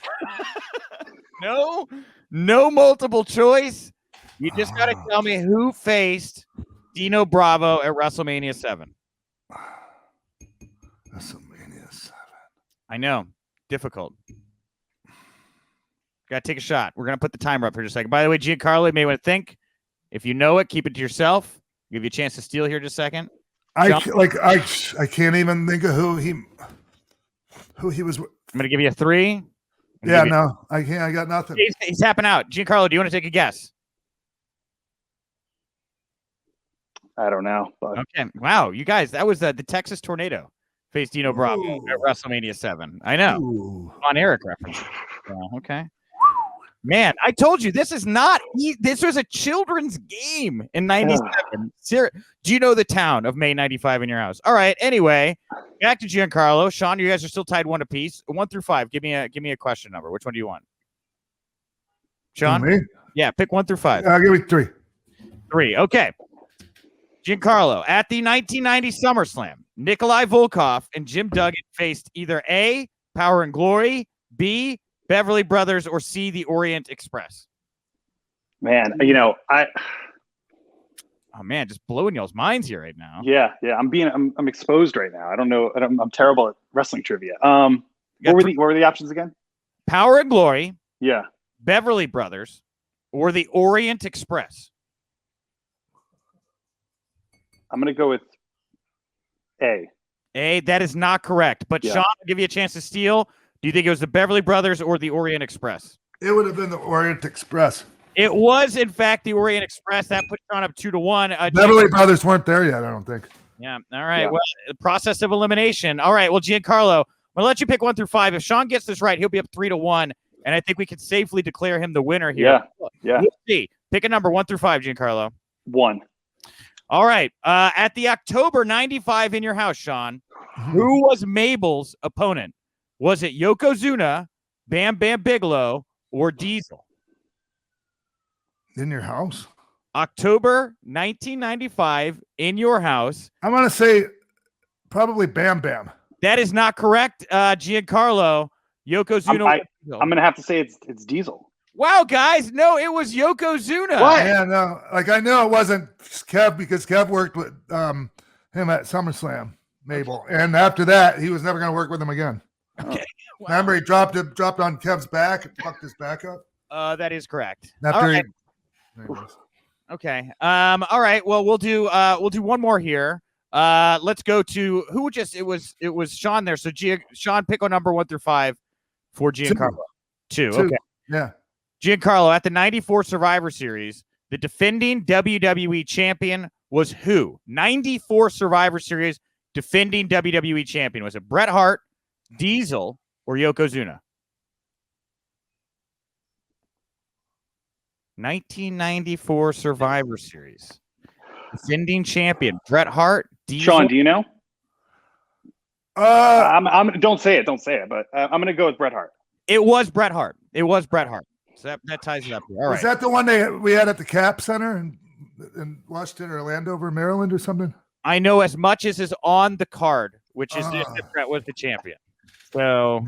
No multiple choice. You just got to tell me who faced Dino Bravo at WrestleMania 7. WrestleMania 7. I know. Difficult. Got to take a shot. We're going to put the timer up here just a second. By the way, Giancarlo, you may want to think. If you know it, keep it to yourself. Give you a chance to steal here just a second. I can't even think of who he was. I'm going to give you a 3. Yeah, no, I can't. I got nothing. He's tapping out. Giancarlo, do you want to take a guess? I don't know. But... Okay. Wow, you guys, that was the Texas Tornado faced Dino Bravo at WrestleMania 7. I know. Ooh. On Eric reference. Okay. Man, I told you this is not. This was a children's game in '97. Do you know the town of May '95 in your house? All right. Anyway, back to Giancarlo. Sean, you guys are still tied 1 apiece. 1 through 5. Give me a question number. Which one do you want? Sean? Me? Yeah, pick 1 through 5. Give me 3. 3. Okay. Giancarlo, at the 1990 SummerSlam, Nikolai Volkov and Jim Duggan faced either A, Power and Glory, B, Beverly Brothers, or C, the Orient Express. Man, oh man, just blowing y'all's minds here right now. Yeah. I'm exposed right now. I don't know. I'm terrible at wrestling trivia. What were the options again? Power and Glory. Yeah. Beverly Brothers, or the Orient Express. I'm gonna go with A. A, that is not correct. But Yeah. Sean, I'll give you a chance to steal. Do you think it was the Beverly Brothers or the Orient Express? It would have been the Orient Express. It was, in fact, the Orient Express. That put Sean up 2-1. Beverly Brothers weren't there yet, I don't think. Yeah. All right. Yeah. Well, the process of elimination. All right. Well, Giancarlo, I'm going to let you pick 1 through 5. If Sean gets this right, he'll be up 3-1. And I think we can safely declare him the winner here. Yeah. We'll see. Pick a number 1 through 5, Giancarlo. 1. All right. At the October 95 in your house, Sean, who was Mabel's opponent? Was it Yokozuna, Bam Bam Bigelow, or Diesel? In your house? October 1995 in your house. I'm going to say probably Bam Bam. That is not correct, Giancarlo. Yokozuna. I'm going to have to say it's Diesel. Wow, guys. No, it was Yokozuna. What? Yeah, no. Like, I know it wasn't Kev because Kev worked with him at SummerSlam, Mabel. And after that, he was never going to work with him again. Okay. Wow. Remember, he dropped on Kev's back and fucked his back up? That is correct. After All right. Anyways. Okay. All right. Well, we'll do one more here. Let's go to it was Sean there. So Sean, pick a number 1 through 5 for Giancarlo. 2. Okay. Yeah. Giancarlo, at the 94 Survivor Series, the defending WWE champion was who? 94 Survivor Series defending WWE champion. Was it Bret Hart, Diesel, or Yokozuna? 1994 Survivor Series. Defending champion, Bret Hart, Diesel. Sean, do you know? Don't say it, but I'm going to go with Bret Hart. It was Bret Hart. So that ties it up here. All right. Was that the one we had at the Cap Center in Washington, Orlando, Maryland or something? I know as much as is on the card, which is that Bret was the champion. So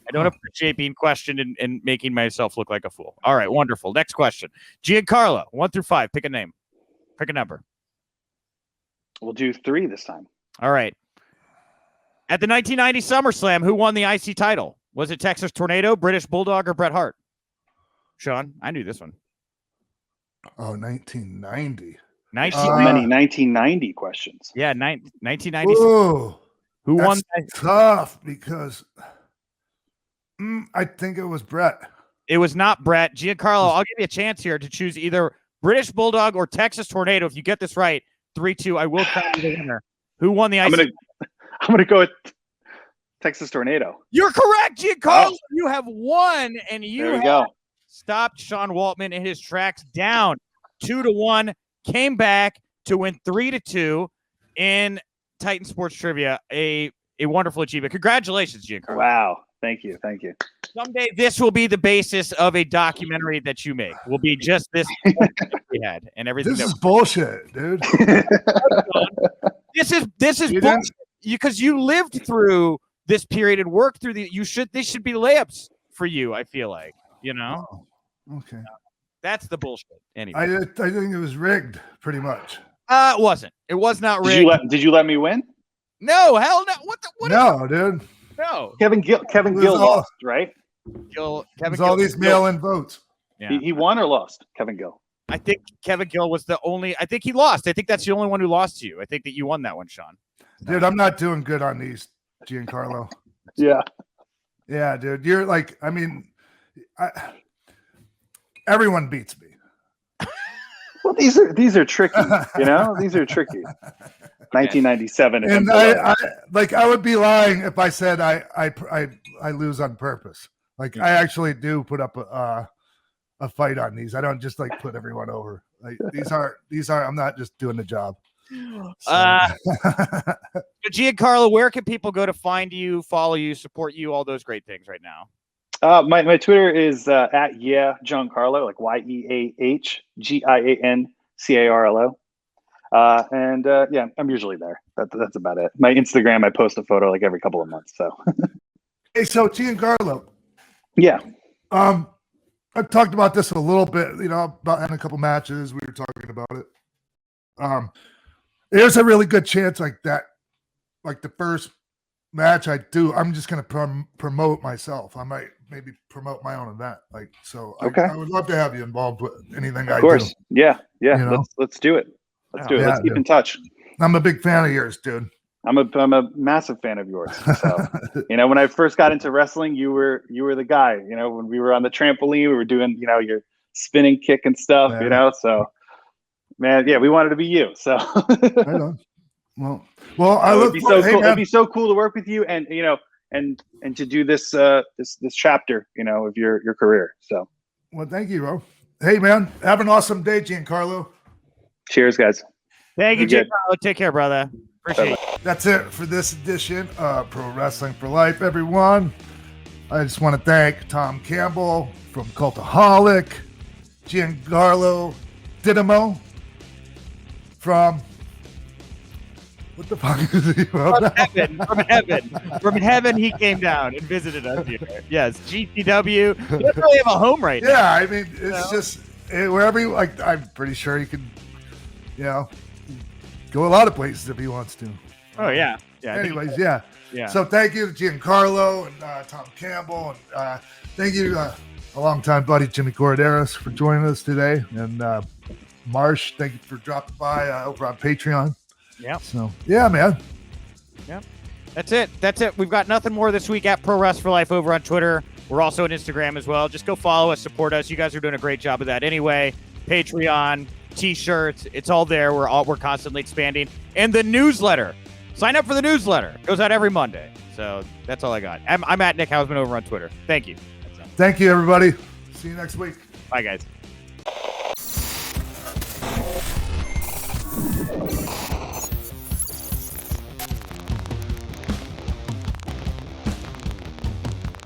I don't appreciate being questioned and making myself look like a fool. All right, wonderful. Next question. Giancarlo, 1 through 5. Pick a name. Pick a number. We'll do 3 this time. All right. At the 1990 SummerSlam, who won the IC title? Was it Texas Tornado, British Bulldog, or Bret Hart? Sean, I knew this one. Oh, 1990. So many 1990 questions. Yeah, 1990. Whoa. Who won? That's tough because I think it was Brett. It was not Brett. Giancarlo, I'll give you a chance here to choose either British Bulldog or Texas Tornado. If you get this right, 3-2, I will crown you the winner. Who won the ice? I'm gonna go with Texas Tornado. You're correct, Giancarlo. Oh. You have won, and you have stopped Sean Waltman in his tracks, down 2-1. Came back to win 3-2 in Titan Sports Trivia. A wonderful achievement. Congratulations, Giancarlo. Wow. Thank you. Someday this will be the basis of a documentary that you make. Will be just this we had and everything. This is bullshit, dude. This is bullshit because you lived through this period and worked through these should be layups for you. I feel like Oh, okay. That's the bullshit. Anyway, I think it was rigged, pretty much. It wasn't. It was not rigged. Did you let me win? No, hell no. What? Dude. No. Kevin Gill lost, right? Kevin all these mail-in votes. Yeah. He won or lost, Kevin Gill? I think Kevin Gill was the only. I think he lost. I think that's the only one who lost to you. I think that you won that one, Sean. Dude, I'm not doing good on these, Giancarlo. Yeah. Yeah, dude. You're like, I mean, everyone beats me. Well, these are tricky. These are tricky. 1997. And I would be lying if I said I lose on purpose. Like I actually do put up a fight on these. I don't just like put everyone over. Like these are. I'm not just doing the job. So. Giancarlo, where can people go to find you, follow you, support you, all those great things right now? My Twitter is at Giancarlo, like YEAHGIANCARLO. I'm usually there. That's about it. My Instagram, I post a photo like every couple of months. So, hey, so Giancarlo, yeah, I've talked about this a little bit. About having a couple matches. We were talking about it. There's a really good chance like that, like the first match I do, I'm just going to promote myself. I might maybe promote my own event. Like, so okay. I would love to have you involved with anything I do. Of course. Yeah. Let's do it. Let's do it. Let's keep in touch. I'm a big fan of yours, dude. I'm a massive fan of yours. So, when I first got into wrestling, you were the guy. When we were on the trampoline, we were doing your spinning kick and stuff. So, man, yeah, we wanted to be you. So, right on. Well, it'd be so cool. It'd be so cool to work with you, and and to do this this chapter, of your career. So, well, thank you, bro. Hey, man, have an awesome day, Giancarlo. Cheers, guys. Thank you, Giancarlo. Take care, brother. Appreciate it. That's it for this edition of Pro Wrestling for Life, everyone. I just want to thank Tom Campbell from Cultaholic, Giancarlo Dittamo from what the fuck is he from? From heaven, he came down and visited us here. Yes, GCW. He doesn't really have a home right now. Yeah, I mean, it's just wherever you like. I'm pretty sure he can, go a lot of places if he wants to. Oh yeah. Anyways, yeah. So thank you to Giancarlo and Tom Campbell, and thank you, a longtime buddy Jimmy Korderas, for joining us today, and Marsh, thank you for dropping by over on Patreon. Yeah. So yeah, man. Yeah. That's it. We've got nothing more this week at Pro Wrest for Life over on Twitter. We're also on Instagram as well. Just go follow us, support us. You guys are doing a great job of that anyway. Patreon, T-shirts, it's all there. We're constantly expanding. And the newsletter. Sign up for the newsletter. It goes out every Monday. So that's all I got. I'm at Nick Hausman over on Twitter. Thank you. Thank you, everybody. See you next week. Bye, guys.